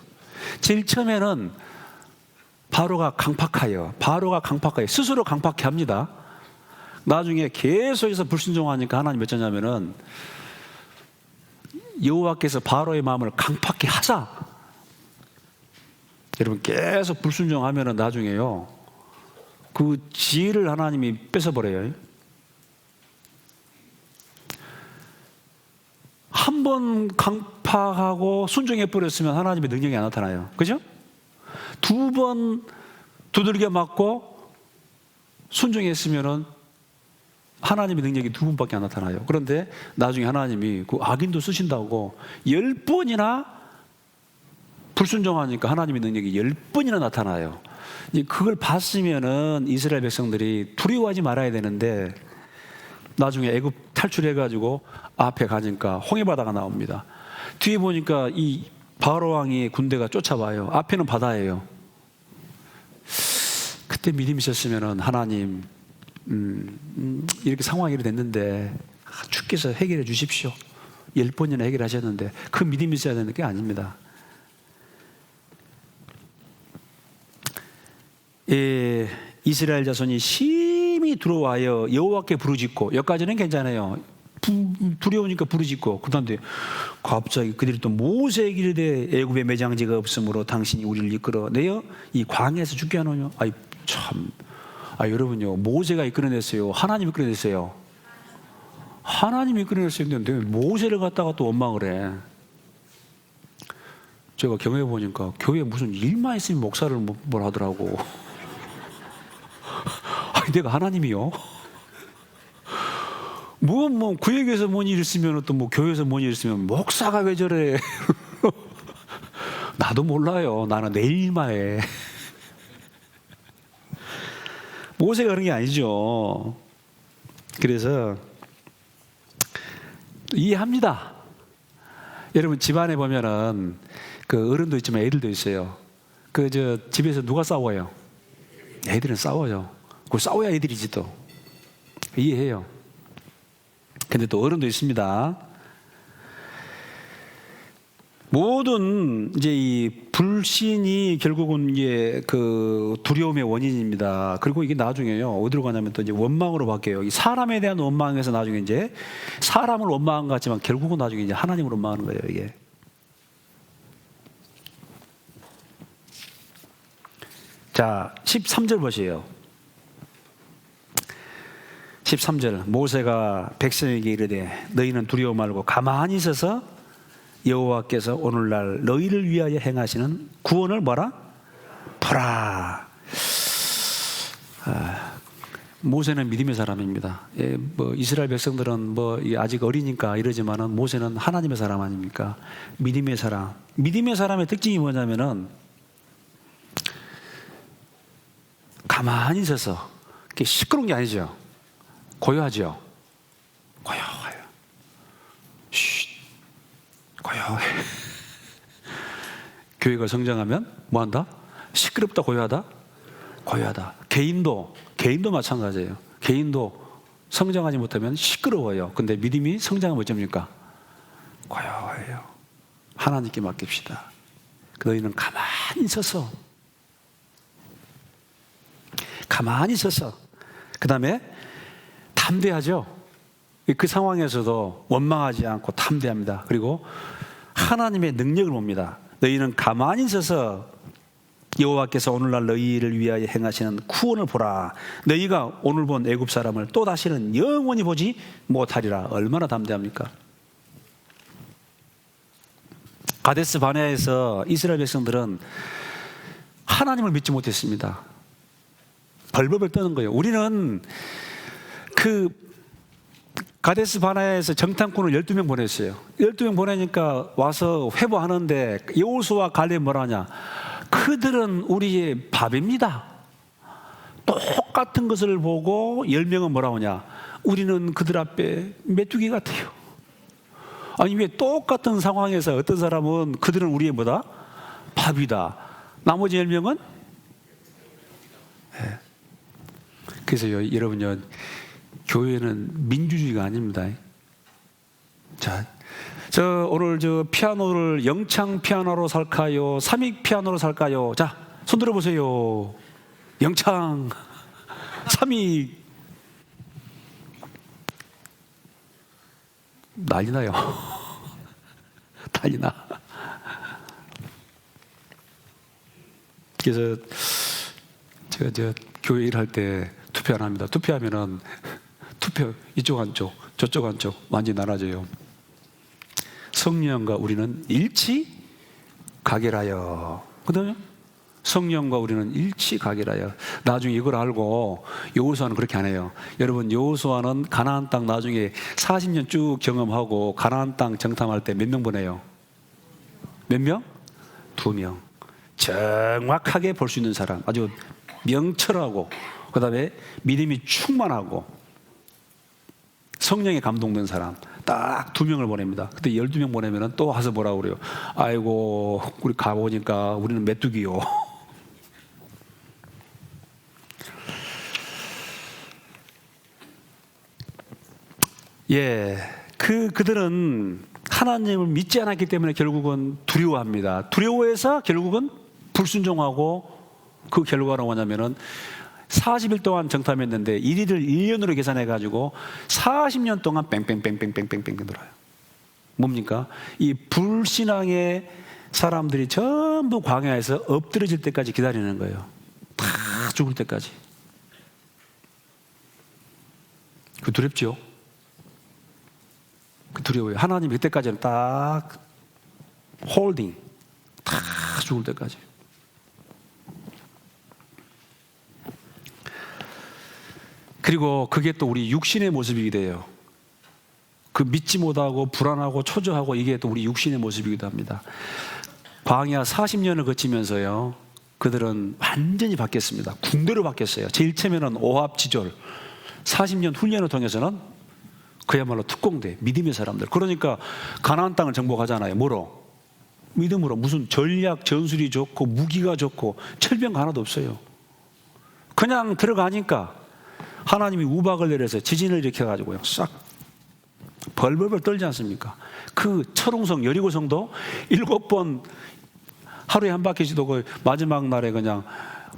제일 처음에는 바로가 강팍하여 스스로 강팍해 합니다. 나중에 계속해서 불순종하니까 하나님 어쩌냐면은 여호와께서 바로의 마음을 강팍해 하사. 여러분, 계속 불순종하면은 나중에요, 그 지혜를 하나님이 뺏어버려요. 한 번 강팍하고 순종해 버렸으면 하나님의 능력이 안 나타나요. 그죠? 두 번 두들겨 맞고 순종했으면은 하나님의 능력이 두 번밖에 안 나타나요. 그런데 나중에 하나님이 그 악인도 쓰신다고 10번이나 불순종하니까 하나님의 능력이 10번이나 나타나요. 그걸 봤으면은 이스라엘 백성들이 두려워하지 말아야 되는데, 나중에 애굽 탈출해가지고 앞에 가니까 홍해바다가 나옵니다. 뒤에 보니까 이 바로 왕의 군대가 쫓아와요. 앞에는 바다예요. 그때 믿음이 있었으면은 하나님, 이렇게 상황이 됐는데 주께서 해결해 주십시오. 10번이나 해결하셨는데, 그 믿음이 있어야 되는 게 아닙니다. 이스라엘 자손이 심히 두려워하여 여호와께 부르짖고, 여기까지는 괜찮아요. 두려우니까 부르짖고, 그 다음에 갑자기 그들이 또 모세에게 이르되 애굽에 매장지가 없으므로 당신이 우리를 이끌어 내어 이 광야에서 죽게 하느냐? 여러분요, 모세가 이끌어냈어요? 하나님이 이끌어냈어요? 하나님이 이끌어냈어요. 근데 모세를 갖다가 또 원망을 해. 제가 경험해 보니까 교회에 무슨 일만 있으면 목사를 뭘 하더라고. 내가 하나님이요? 구역에서 뭔 일 있으면 또 교회에서 뭔 일 있으면 목사가 왜 저래? 나도 몰라요. 나는 내 일만 해. 모세가 그런 게 아니죠. 그래서 이해합니다. 여러분, 집안에 보면은 그 어른도 있지만 애들도 있어요. 집에서 누가 싸워요? 애들은 싸워요. 그 싸워야 애들이지 또. 이해해요. 근데 또 어른도 있습니다. 모든 이 불신이 결국은 이게 그 두려움의 원인입니다. 그리고 이게 나중에요, 어디로 가냐면 또 이제 원망으로 바뀌어요. 이 사람에 대한 원망에서 나중에 이제 사람을 원망한 것 같지만 결국은 나중에 이제 하나님을 원망하는 거예요, 이게. 자, 13절 보세요. 13절. 모세가 백성에게 이르되 너희는 두려워 말고 가만히 있어서 여호와께서 오늘날 너희를 위하여 행하시는 구원을 뭐라? 보라. 모세는 믿음의 사람입니다. 이스라엘 백성들은 아직 어리니까 이러지만은 모세는 하나님의 사람 아닙니까? 믿음의 사람. 믿음의 사람의 특징이 뭐냐면은 가만히 있어서, 시끄러운 게 아니죠. 고요하죠. 고요해요. 고요해. 교회가 성장하면 뭐한다? 시끄럽다, 고요하다? 고요하다. 개인도 마찬가지예요. 개인도 성장하지 못하면 시끄러워요. 근데 믿음이 성장하면 어쩝니까? 고요해요. 하나님께 맡깁시다. 너희는 가만히 서서 그 다음에 담대하죠. 그 상황에서도 원망하지 않고 담대합니다. 그리고 하나님의 능력을 봅니다. 너희는 가만히 있어서 여호와께서 오늘날 너희를 위하여 행하시는 구원을 보라. 너희가 오늘 본 애굽 사람을 또 다시는 영원히 보지 못하리라. 얼마나 담대합니까? 가데스 바네아에서 이스라엘 백성들은 하나님을 믿지 못했습니다. 벌벌벌 떠는 거예요. 우리는 그 가데스 바네아에서 정탐꾼을 12명 보냈어요. 12명 보내니까 와서 회보하는데 여호수아와 갈렙이 뭐라 하냐? 그들은 우리의 밥입니다. 똑같은 것을 보고 10명은 뭐라 하냐? 우리는 그들 앞에 메뚜기 같아요. 아니 왜 똑같은 상황에서 어떤 사람은 그들은 우리의 뭐다? 밥이다. 나머지 10명은? 네. 그래서 여러분요, 교회는 민주주의가 아닙니다. 자, 저 오늘 저 피아노를 영창 피아노로 살까요? 삼익 피아노로 살까요? 자, 손 들어보세요. 영창, 삼익. 난리 나요. 난리 나. 그래서 제가 교회 일할 때 투표 안 합니다. 투표하면은 투표 이쪽 한쪽 저쪽 한쪽 완전히 나눠져요. 성령과 우리는 일치 가결하여. 그다음에 성령과 우리는 일치 가결하여. 나중에 이걸 알고 여호수아는 그렇게 안 해요. 여러분, 여호수아는 가나안 땅 나중에 40년 쭉 경험하고 가나안 땅 정탐할 때 몇 명 보내요? 몇 명? 2명. 정확하게 볼 수 있는 사람, 아주 명철하고, 그 다음에 믿음이 충만하고 성령에 감동된 사람 딱 2명을 보냅니다. 그때 12명 보내면 또 와서 뭐라고 그래요? 아이고, 우리 가보니까 우리는 메뚜기요. 예, 그들은 하나님을 믿지 않았기 때문에 결국은 두려워합니다. 두려워해서 결국은 불순종하고, 그 결과는 뭐냐면은 40일 동안 정탐했는데 일일을 1년으로 계산해가지고 40년 동안 뺑뺑뺑뺑뺑뺑뺑 돌아요. 뭡니까? 이 불신앙의 사람들이 전부 광야에서 엎드러질 때까지 기다리는 거예요. 다 죽을 때까지. 그 두렵죠? 그 두려워요. 하나님이 그때까지는 딱 홀딩, 다 죽을 때까지. 그리고 그게 또 우리 육신의 모습이기도 해요. 그 믿지 못하고 불안하고 초조하고, 이게 또 우리 육신의 모습이기도 합니다. 광야 40년을 거치면서요, 그들은 완전히 바뀌었습니다. 군대로 바뀌었어요. 제일 처음에는 오합지졸, 40년 훈련을 통해서는 그야말로 특공대, 믿음의 사람들. 그러니까 가나안 땅을 정복하잖아요. 뭐로? 믿음으로. 무슨 전략, 전술이 좋고 무기가 좋고 철병 하나도 없어요. 그냥 들어가니까 하나님이 우박을 내려서 지진을 일으켜가지고요, 싹 벌벌벌 떨지 않습니까? 그 철옹성 여리고성도 7번 하루에 한 바퀴씩 도고 마지막 날에 그냥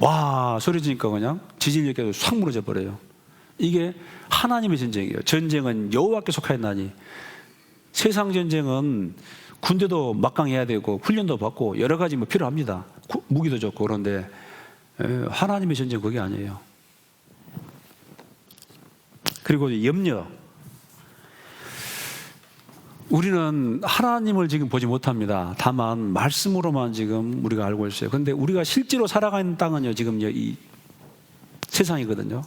와 소리 지니까 그냥 지진을 일으켜서 싹 무너져 버려요. 이게 하나님의 전쟁이에요. 전쟁은 여호와께 속하였나니. 세상 전쟁은 군대도 막강해야 되고 훈련도 받고 여러 가지 뭐 필요합니다. 무기도 좋고. 그런데 하나님의 전쟁 그게 아니에요. 그리고 염려. 우리는 하나님을 지금 보지 못합니다. 다만 말씀으로만 지금 우리가 알고 있어요. 그런데 우리가 실제로 살아가는 땅은요, 지금 이 세상이거든요.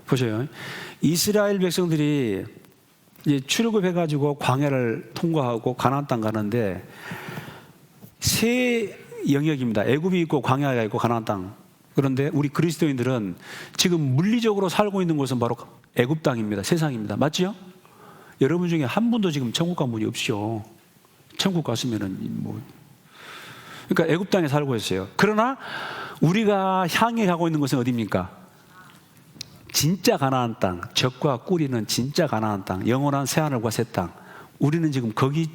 보세요. 이스라엘 백성들이 이제 출애굽해가지고 광야를 통과하고 가나안 땅 가는데 세 영역입니다. 애굽이 있고 광야가 있고 가나안 땅. 그런데 우리 그리스도인들은 지금 물리적으로 살고 있는 곳은 바로 애굽 땅입니다. 세상입니다. 맞죠? 여러분 중에 한 분도 지금 천국 간 분이 없죠. 천국 갔으면은 뭐. 그러니까 애굽 땅에 살고 있어요. 그러나 우리가 향해 가고 있는 곳은 어디입니까? 진짜 가나안 땅, 젖과 꿀이는 진짜 가나안 땅, 영원한 새하늘과 새 땅. 우리는 지금 거기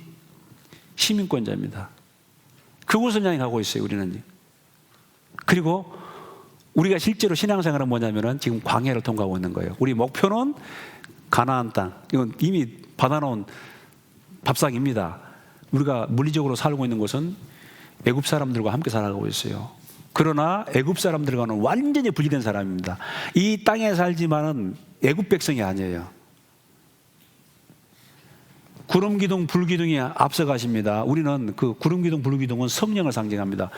시민권자입니다. 그곳을 향해 가고 있어요, 우리는. 그리고 우리가 실제로 신앙생활은 뭐냐면은 지금 광야를 통과하고 있는 거예요. 우리 목표는 가나안 땅. 이건 이미 받아놓은 밥상입니다. 우리가 물리적으로 살고 있는 곳은 애굽 사람들과 함께 살아가고 있어요. 그러나 애굽 사람들과는 완전히 분리된 사람입니다. 이 땅에 살지만은 애굽 백성이 아니에요. 구름 기둥, 불 기둥이 앞서가십니다. 우리는 그 구름 기둥, 불 기둥은 성령을 상징합니다.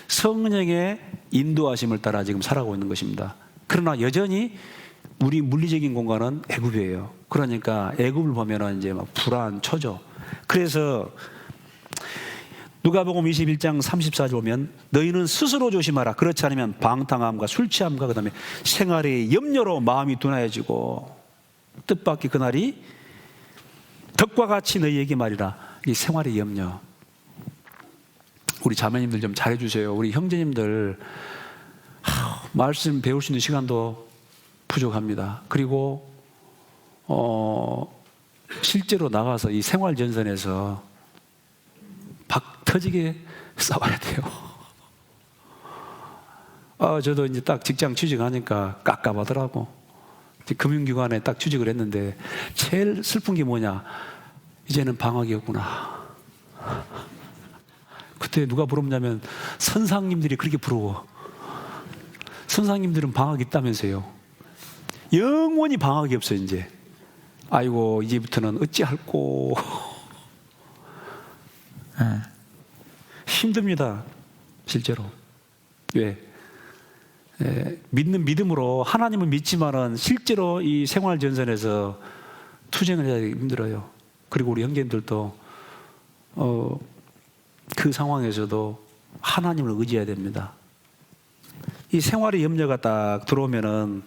성령의 인도하심을 따라 지금 살아가고 있는 것입니다. 그러나 여전히 우리 물리적인 공간은 애굽이에요. 그러니까 애굽을 보면은 이제 막 불안, 초조. 그래서 누가복음 21장 34절 보면 너희는 스스로 조심하라. 그렇지 않으면 방탕함과 술 취함과 그다음에 생활의 염려로 마음이 둔하여지고 뜻밖의 그날이 덕과 같이 너희에게 말이라. 이 생활의 염려. 우리 자매님들 좀 잘해주세요. 우리 형제님들 말씀 배울 수 있는 시간도 부족합니다. 그리고 실제로 나가서 이 생활 전선에서 박 터지게 싸워야 돼요. 저도 이제 딱 직장 취직하니까 깝깝하더라고. 금융기관에 딱 취직을 했는데 제일 슬픈 게 뭐냐? 이제는 방학이었구나. 그때 누가 부럽냐면 선상님들이 그렇게 부러워. 선상님들은 방학이 있다면서요. 영원히 방학이 없어요. 이제 아이고 이제부터는 어찌할꼬. 힘듭니다. 실제로. 왜? 믿는 믿음으로 하나님을 믿지만은 실제로 이 생활 전선에서 투쟁을 해야 힘들어요. 그리고 우리 형제님들도 그 상황에서도 하나님을 의지해야 됩니다. 이 생활의 염려가 딱 들어오면은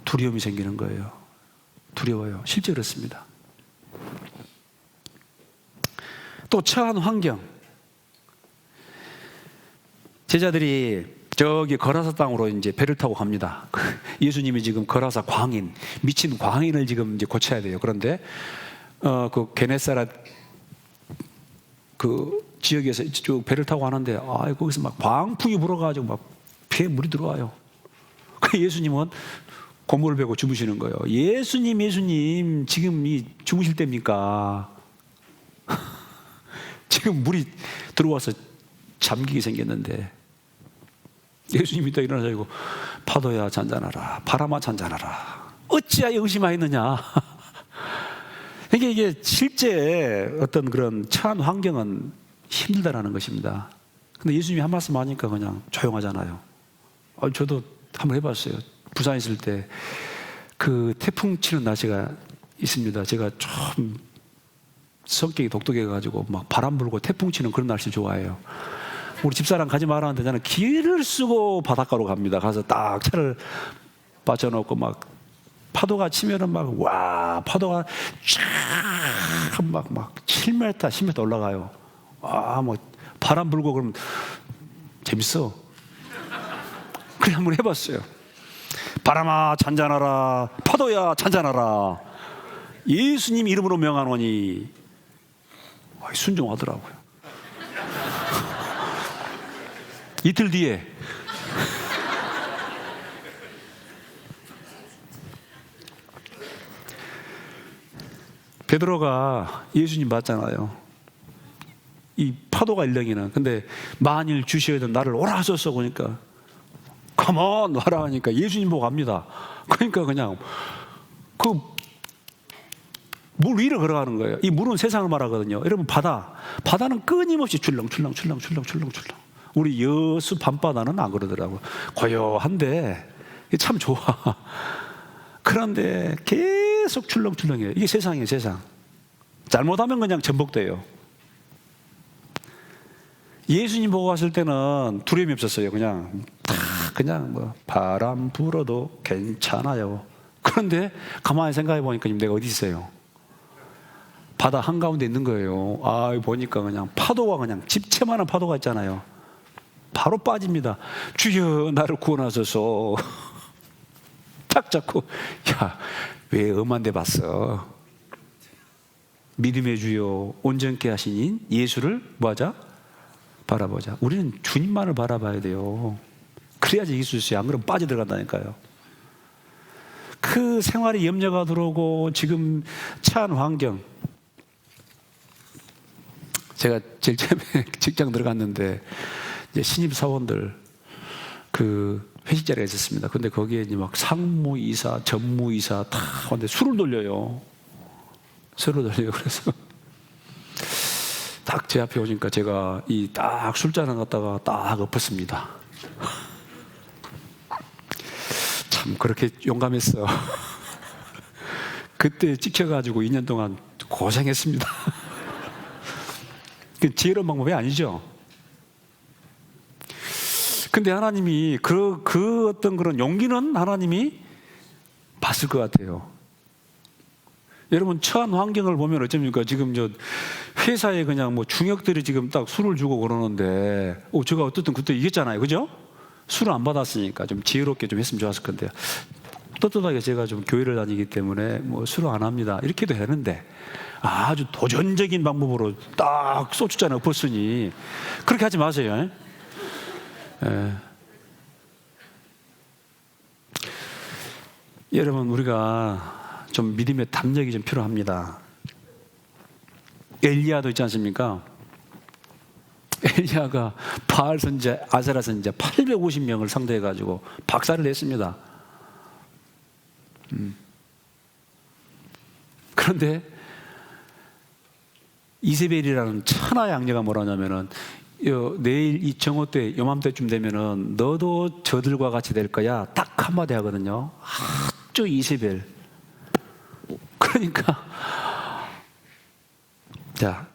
두려움이 생기는 거예요. 두려워요. 실제 그렇습니다. 또 처한 환경. 제자들이 저기 거라사 땅으로 이제 배를 타고 갑니다. 예수님이 지금 거라사 광인, 미친 광인을 지금 이제 고쳐야 돼요. 그런데 그 게네사렛 그 지역에서 쭉 배를 타고 가는데 거기서 막 광풍이 불어가지고 막 배에 물이 들어와요. 예수님은 고무를 베고 주무시는 거예요. 예수님 지금 이 주무실 때입니까? 지금 물이 들어와서 잠기게 생겼는데 예수님이 또 일어나시고 파도야 잔잔하라, 바람아 잔잔하라, 어찌하여 의심하였느냐. 이게 실제 어떤 그런 처한 환경은 힘들다라는 것입니다. 근데 예수님이 한 말씀 하니까 그냥 조용하잖아요. 저도 한번 해봤어요. 부산에 있을 때 그 태풍 치는 날씨가 있습니다. 제가 좀 성격이 독특해가지고 막 바람 불고 태풍 치는 그런 날씨 좋아해요. 우리 집사람 가지 말라는데 저는 길을 쓰고 바닷가로 갑니다. 가서 딱 차를 받쳐놓고 막 파도가 치면은 막 와 파도가 쫙 막 7m, 10m 올라가요. 뭐 바람 불고 그러면 재밌어. 그래 한번 해봤어요. 바람아 잔잔하라, 파도야 잔잔하라, 예수님 이름으로 명하노니. 순종하더라고요. 이틀 뒤에 베드로가 예수님 봤잖아요. 이 파도가 일렁이는. 근데 만일 주시어든 나를 오라 하소서 그러니까 컴온 와라 하니까 예수님 보고 갑니다. 그러니까 그냥 그 물 위로 걸어가는 거예요. 이 물은 세상을 말하거든요. 여러분 바다는 끊임없이 출렁출렁. 우리 여수 밤바다는 안 그러더라고요. 고요한데 참 좋아. 그런데 계속 출렁출렁해요. 이게 세상이에요. 세상. 잘못하면 그냥 전복돼요. 예수님 보고 갔을 때는 두려움이 없었어요. 그냥 뭐 바람 불어도 괜찮아요. 그런데 가만히 생각해 보니까 지금 내가 어디 있어요? 바다 한가운데 있는 거예요. 보니까 그냥 파도가 그냥 집채만한 파도가 있잖아요. 바로 빠집니다. 주여 나를 구원하소서. 딱 잡고 왜 엄한 데 봤어? 믿음의 주여 온전케 하시니 예수를 뭐하자? 바라보자. 우리는 주님만을 바라봐야 돼요. 그래야지 이길 수 있어요. 안 그러면 빠져들어간다니까요. 그 생활에 염려가 들어오고 지금 처한 환경, 제가 제일 처음에 직장 들어갔는데 이제 신입 사원들 그 회식 자리가 있었습니다. 근데 거기에 이제 막 상무이사, 전무이사 다 근데 술을 돌려요. 술을 돌려요. 그래서 딱 제 앞에 오니까 제가 이 딱 술잔을 갖다가 딱 엎었습니다. 참 그렇게 용감했어. 그때 찍혀가지고 2년 동안 고생했습니다. 그 지혜로운 방법이 아니죠. 근데 하나님이 그 어떤 그런 용기는 하나님이 봤을 것 같아요. 여러분 처한 환경을 보면 어쩝니까? 지금 저 회사에 그냥 뭐 중역들이 지금 딱 술을 주고 그러는데, 제가 어쨌든 그때 이겼잖아요, 그죠? 술을 안 받았으니까 좀 지혜롭게 좀 했으면 좋았을 건데, 떳떳하게 제가 좀 교회를 다니기 때문에 뭐 술을 안 합니다 이렇게도 되는데, 아주 도전적인 방법으로 딱 소주잔을 엎었으니 그렇게 하지 마세요. 여러분 우리가 좀 믿음의 담력이 좀 필요합니다. 엘리야도 있지 않습니까? 엘리야가 바알 선지자, 아세라 선지자 850명을 상대해가지고 박살을 냈습니다. 그런데 이세벨이라는 천하의 악녀가 뭐라냐면은, 내일 이 정오 때 요맘때쯤 되면은 너도 저들과 같이 될 거야 딱 한마디 하거든요. 아주 이세벨. 그러니까 자,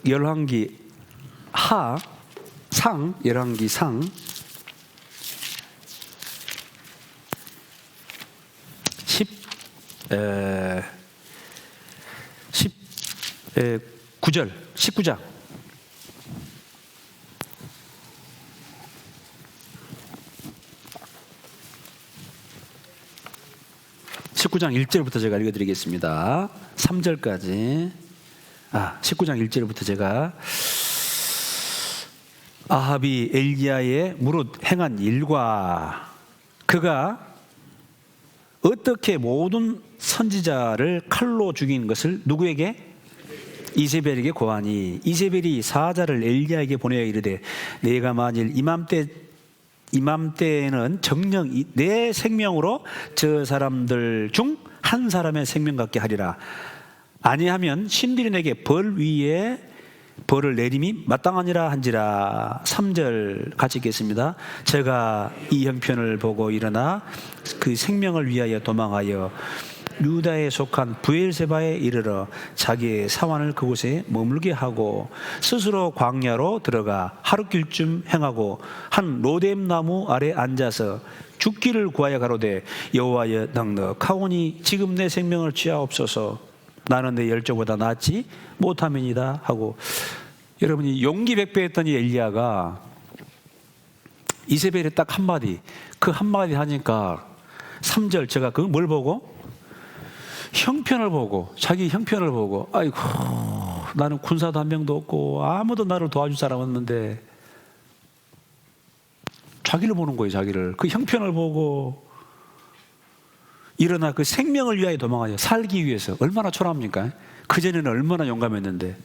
열왕기 하, 상, 열왕기 상 19절 19장 19장 1절부터 제가 읽어드리겠습니다. 3절까지. 19장 1절부터 제가 아합이 엘리야의 무릇 행한 일과 그가 어떻게 모든 선지자를 칼로 죽인 것을 누구에게? 이세벨에게 고하니 이세벨이 사자를 엘리야에게 보내어 이르되 내가 만일 이맘때에는 정녕 내 생명으로 저 사람들 중 한 사람의 생명 같게 하리라. 아니하면 신들이 내게 벌 위에 벌을 내림이 마땅하니라 한지라. 3절 같이 읽겠습니다. 제가 이 형편을 보고 일어나 그 생명을 위하여 도망하여 유다에 속한 브엘세바에 이르러 자기의 사환을 그곳에 머물게 하고 스스로 광야로 들어가 하룻길쯤 행하고 한 로뎀 나무 아래 앉아서 죽기를 구하여 가로되 여호와여 넉넉하오니 지금 내 생명을 취하옵소서. 나는 내 열조보다 낫지 못함이니이다 하고. 여러분이 용기 백배했던 이 엘리야가 이세벨이 딱 한마디, 그 한마디 하니까 3절 제가 그 뭘 보고? 형편을 보고, 자기 형편을 보고, 아이고 나는 군사도 한 명도 없고 아무도 나를 도와줄 사람 없는데, 자기를 보는 거예요. 자기를. 그 형편을 보고 일어나 그 생명을 위하여 도망하여 살기 위해서. 얼마나 초라합니까? 그전에는 얼마나 용감했는데.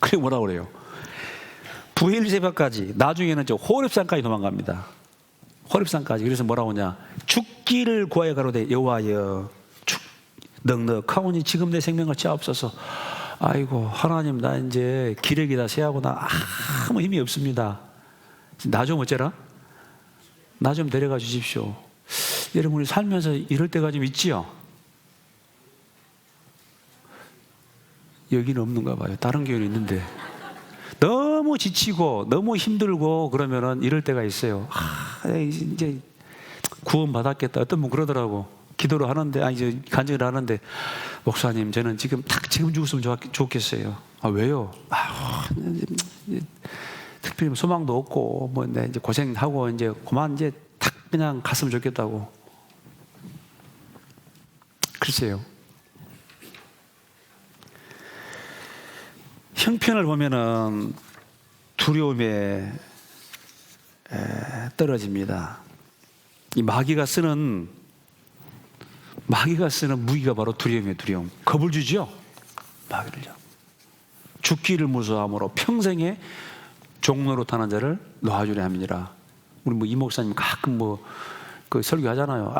그게 뭐라고 그래요? 부엘세바까지, 나중에는 저 호렙산까지 도망갑니다. 호렙산까지. 그래서 뭐라고 하냐? 죽기를 구하여 가로되 여호와여 넉넉하오니 지금 내 생명을 취하옵소서. 아이고 하나님, 나 이제 기력이 다 쇠하고 나 아무 힘이 없습니다. 나 좀 어째라? 나 좀 데려가 주십시오. 여러분이 살면서 이럴 때가 좀 있지요? 여기는 없는가 봐요. 다른 교회는 있는데 너무 지치고 너무 힘들고 그러면은 이럴 때가 있어요. 이제 구원 받았겠다. 어떤 분 그러더라고. 기도를 하는데, 이제 간증을 하는데, 목사님, 저는 지금 딱 지금 죽었으면 좋겠어요. 왜요? 특별히 소망도 없고, 뭐, 이제 고생하고, 이제 그만 이제 탁 그냥 갔으면 좋겠다고. 글쎄요. 형편을 보면은 두려움에 떨어집니다. 이 마귀가 쓰는 무기가 바로 두려움이에요. 두려움. 겁을 주죠. 마귀를요. 죽기를 무서워함으로 평생에 종로로 타는 자를 놓아주려 함이니라. 우리 뭐 이 목사님 가끔 그 설교하잖아요.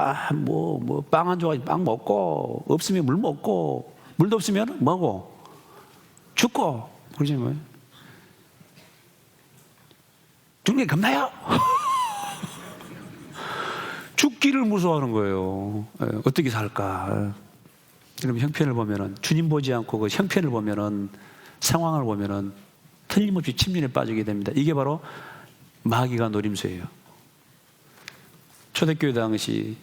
빵 안 좋아하지 빵 먹고, 없으면 물 먹고, 물도 없으면 뭐고 죽고, 그러지 뭐. 죽는 게 겁나요? 죽기를 무서워하는 거예요. 어떻게 살까? 여러분 형편을 보면은, 주님 보지 않고 그 형편을 보면은, 상황을 보면은 틀림없이 침륜에 빠지게 됩니다. 이게 바로 마귀가 노림수예요. 초대교회 당시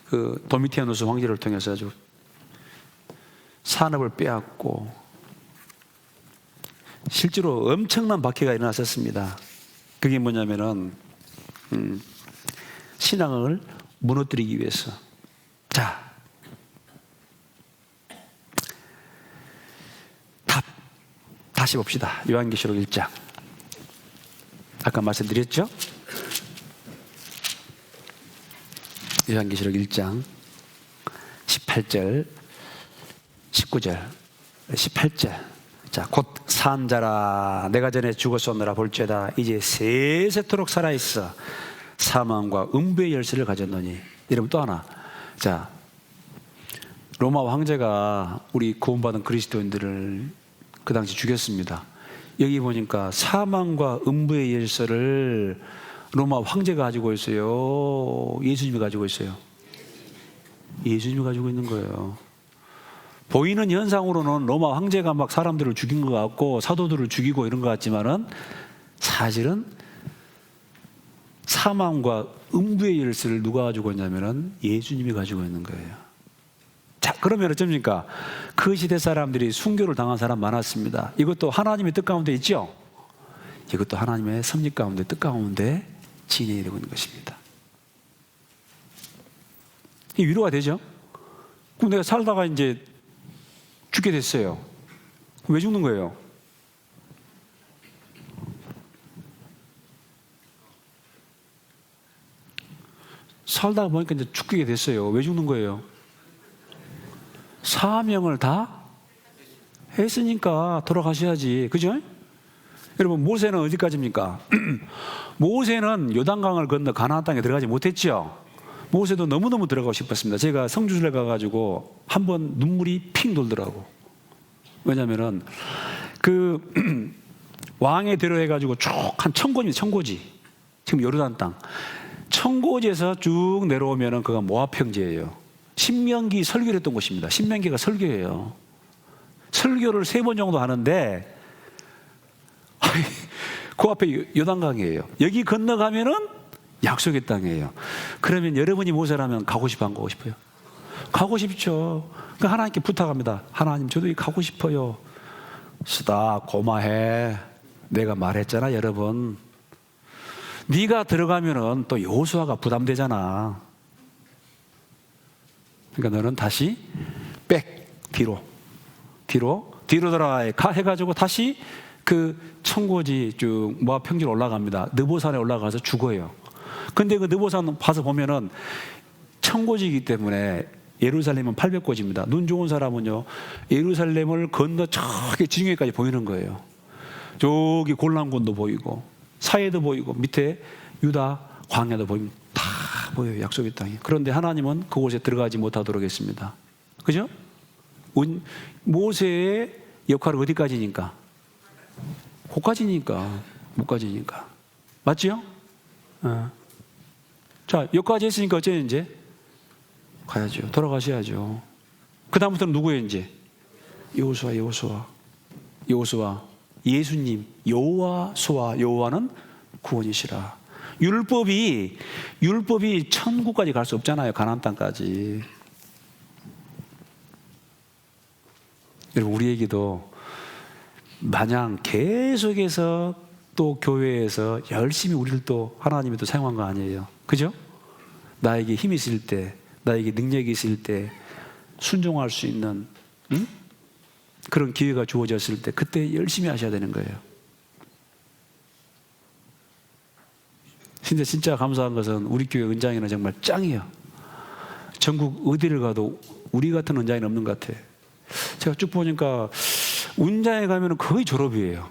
그 도미티아누스 황제를 통해서 아주 산업을 빼앗고 실제로 엄청난 박해가 일어났었습니다. 그게 뭐냐면은 신앙을 무너뜨리기 위해서. 자, 다시 봅시다. 요한계시록 1장. 아까 말씀드렸죠? 요한계시록 1장 18절 19절 18절. 자, 곧 산자라 내가 전에 죽었었노라 볼지어다 이제 세세토록 살아있어 사망과 음부의 열쇠를 가졌노니. 여러분 또 하나. 자, 로마 황제가 우리 구원받은 그리스도인들을 그 당시 죽였습니다. 여기 보니까 사망과 음부의 열쇠를 로마 황제가 가지고 있어요? 예수님이 가지고 있어요? 예수님이 가지고 있는 거예요. 보이는 현상으로는 로마 황제가 막 사람들을 죽인 것 같고 사도들을 죽이고 이런 것 같지만은 사실은 사망과 음부의 열쇠를 누가 가지고 있냐면은 예수님이 가지고 있는 거예요. 자, 그러면 어쩝니까? 그 시대 사람들이 순교를 당한 사람 많았습니다. 이것도 하나님의 뜻 가운데 있죠? 이것도 하나님의 섭리 가운데, 뜻 가운데 진행이 되고 있는 것입니다. 이 위로가 되죠? 그럼 내가 살다가 이제 죽게 됐어요. 왜 죽는 거예요? 살다가 보니까 이제 죽게 됐어요. 왜 죽는 거예요? 사명을 다 했으니까 돌아가셔야지. 그죠? 여러분, 모세는 어디까지입니까? 모세는 요단강을 건너 가나안 땅에 들어가지 못했죠. 모세도 너무너무 들어가고 싶었습니다. 제가 성주순례 가가지고 한번 눈물이 핑 돌더라고. 왜냐면은 그 왕의 대로 해가지고 쭉 한 천고지입니다. 천고지. 지금 요르단 땅. 천고지에서 쭉 내려오면은 그가 모압 평지예요. 신명기 설교를 했던 곳입니다. 신명기가 설교예요. 설교를 3번 정도 하는데 그 앞에 요단강이에요. 여기 건너가면은 약속의 땅이에요. 그러면 여러분이 모세라면 가고 싶어 안 가고 싶어요? 가고 싶죠. 그러니까 하나님께 부탁합니다. 하나님, 저도 여기 가고 싶어요. 쓰다 고마해. 내가 말했잖아, 여러분. 네가 들어가면은 또 여호수아가 부담되잖아. 그러니까 너는 다시 뒤로 돌아가 해가지고 다시 그 천고지 쭉 모압 평지로 올라갑니다. 느보산에 올라가서 죽어요. 근데 그 느보산 봐서 보면은 천고지이기 때문에 예루살렘은 800고지입니다. 눈 좋은 사람은요, 예루살렘을 건너 저기 지중해까지 보이는 거예요. 저기 골란군도 보이고 사해도 보이고 밑에 유다 광야도 보이고 다 보여요. 약속의 땅이. 그런데 하나님은 그곳에 들어가지 못하도록 했습니다. 그죠? 모세의 역할은 어디까지니까? 거기까지니까. 못 가지니까. 맞지요? 자, 여기까지 했으니까 어째 이제? 가야죠. 돌아가셔야죠. 그 다음부터는 누구예요 이제? 여호수아. 예수님. 여호와는 구원이시라. 율법이 천국까지 갈 수 없잖아요. 가나안 땅까지. 여러분, 우리에게도 마냥 계속해서 또 교회에서 열심히 우리를 또 하나님이 또 사용한 거 아니에요. 그죠? 나에게 힘이 있을 때, 나에게 능력이 있을 때 순종할 수 있는 그런 기회가 주어졌을 때 그때 열심히 하셔야 되는 거예요. 진짜 감사한 것은 우리 교회 은장이는 정말 짱이에요. 전국 어디를 가도 우리 같은 은장이는 없는 것 같아요. 제가 쭉 보니까 운장에 가면 거의 졸업이에요.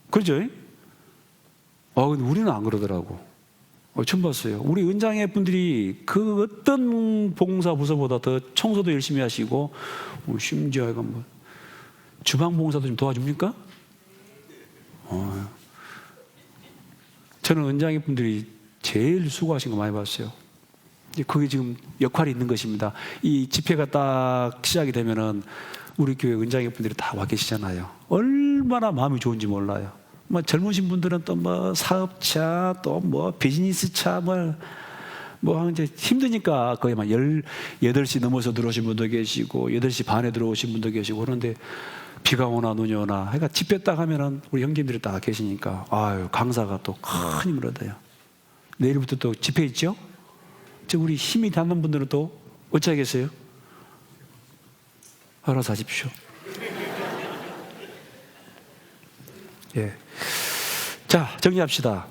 그렇죠? 근데 우리는 안 그러더라고. 처음 봤어요. 우리 은장회 분들이 그 어떤 봉사 부서보다 더 청소도 열심히 하시고, 심지어 뭐 주방 봉사도 좀 도와줍니까? 저는 은장회 분들이 제일 수고하신 거 많이 봤어요. 그게 지금 역할이 있는 것입니다. 이 집회가 딱 시작이 되면은 우리 교회 은장회 분들이 다 와 계시잖아요. 얼마나 마음이 좋은지 몰라요. 뭐 젊으신 분들은 또 뭐 사업차, 또 뭐 비즈니스 차, 뭐 이제 힘드니까 거의 막 8시 넘어서 들어오신 분도 계시고 8시 반에 들어오신 분도 계시고 그런데 비가 오나 눈이 오나 그러니까 집회 딱 하면은 우리 형님들이 다 계시니까 강사가 또 큰 힘을 얻어요. 내일부터 또 집회 있죠? 우리 힘이 닿는 분들은 또 어찌 하겠어요? 알아서 하십시오. 예. 자, 정리합시다.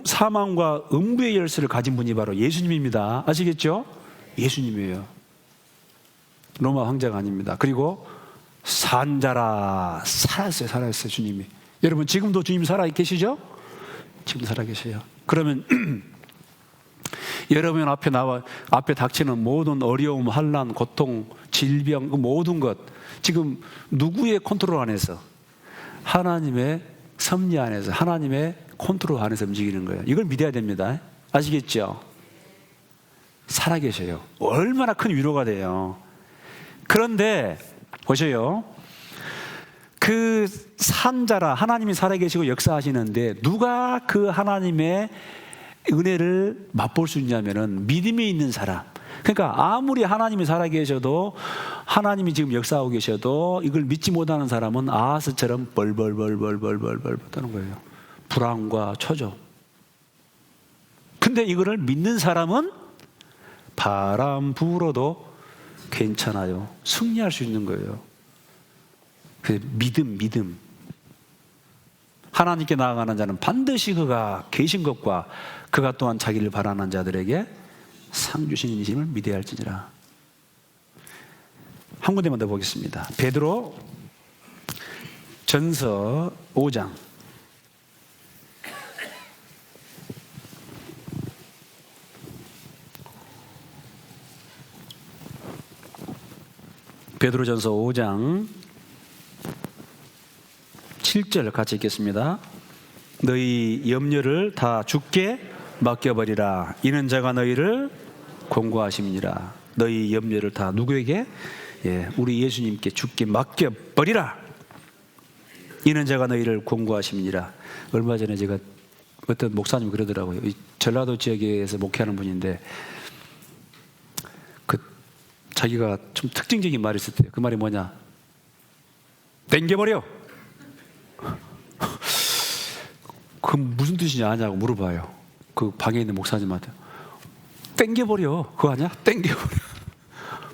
사망과 음부의 열쇠를 가진 분이 바로 예수님입니다. 아시겠죠? 예수님이에요. 로마 황제가 아닙니다. 그리고 산자라, 살아있어요, 주님이. 여러분, 지금도 주님 살아 계시죠? 지금 살아 계세요. 그러면 여러분 앞에 닥치는 모든 어려움, 환난, 고통, 질병, 그 모든 것 지금 누구의 컨트롤 안에서? 하나님의 섭리 안에서, 하나님의 컨트롤 안에서 움직이는 거예요. 이걸 믿어야 됩니다. 아시겠죠? 살아계셔요. 얼마나 큰 위로가 돼요. 그런데 보세요. 그 산자라, 하나님이 살아계시고 역사하시는데 누가 그 하나님의 은혜를 맛볼 수 있냐면은 믿음이 있는 사람. 그러니까 아무리 하나님이 살아계셔도, 하나님이 지금 역사하고 계셔도 이걸 믿지 못하는 사람은 아하스처럼 벌벌벌벌벌벌벌 떠는 거예요. 불안과 초조. 근데 이거를 믿는 사람은 바람 불어도 괜찮아요. 승리할 수 있는 거예요. 그 믿음. 하나님께 나아가는 자는 반드시 그가 계신 것과 그가 또한 자기를 바라는 자들에게 상 주시는 이심을 믿어야 할지니라. 한 군데만 더 보겠습니다. 베드로 전서 5장. 베드로전서 5장 7절 같이 읽겠습니다. 너희 염려를 다 주께 맡겨버리라. 이는 제가 너희를 권고하심이니라. 너희 염려를 다 누구에게? 우리 예수님께 주께 맡겨버리라. 이는 제가 너희를 권고하심이니라. 얼마 전에 제가 어떤 목사님 그러더라고요. 전라도 지역에서 목회하는 분인데 자기가 좀 특징적인 말이 있을 때 그 말이 뭐냐? 땡겨버려. 그 무슨 뜻이냐 아냐고 물어봐요. 그 방에 있는 목사님한테. 땡겨버려. 그거 아니야? 땡겨버려.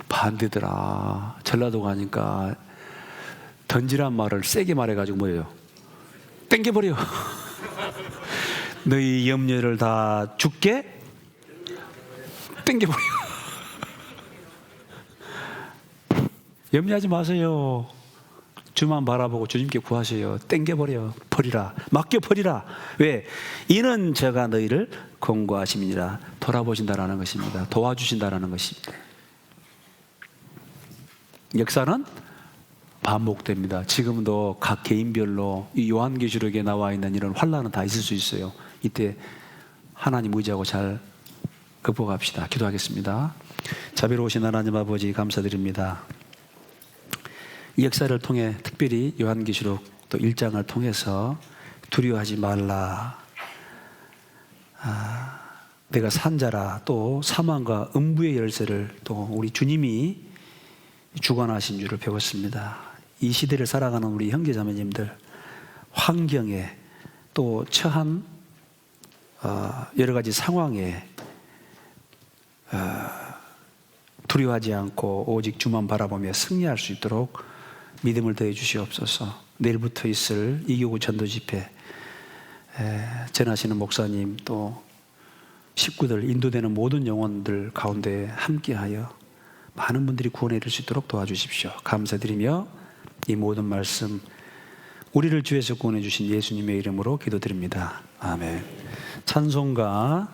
반대더라. 전라도 가니까 던지란 말을 세게 말해가지고 뭐예요? 땡겨버려. 너희 염려를 다 주께 땡겨버려. 염려하지 마세요. 주만 바라보고 주님께 구하세요. 땡겨버려. 버리라. 맡겨버리라. 왜? 이는 제가 너희를 권고하심이니라. 돌아보신다라는 것입니다. 도와주신다라는 것입니다. 역사는 반복됩니다. 지금도 각 개인별로 이 요한계시록에 나와 있는 이런 환난은 다 있을 수 있어요. 이때 하나님 의지하고 잘 극복합시다. 기도하겠습니다. 자비로우신 하나님 아버지 감사드립니다. 이 역사를 통해 특별히 요한계시록 또 1장을 통해서 두려워하지 말라. 내가 산자라. 또 사망과 음부의 열쇠를 또 우리 주님이 주관하신 줄을 배웠습니다. 이 시대를 살아가는 우리 형제자매님들 환경에 또 처한 여러 가지 상황에 두려워하지 않고 오직 주만 바라보며 승리할 수 있도록 믿음을 더해 주시옵소서. 내일부터 있을 이교구 전도 집회 전하시는 목사님 또 식구들 인도되는 모든 영혼들 가운데 함께하여 많은 분들이 구원에 이를 수 있도록 도와주십시오. 감사드리며 이 모든 말씀 우리를 주에서 구원해 주신 예수님의 이름으로 기도드립니다. 아멘. 찬송가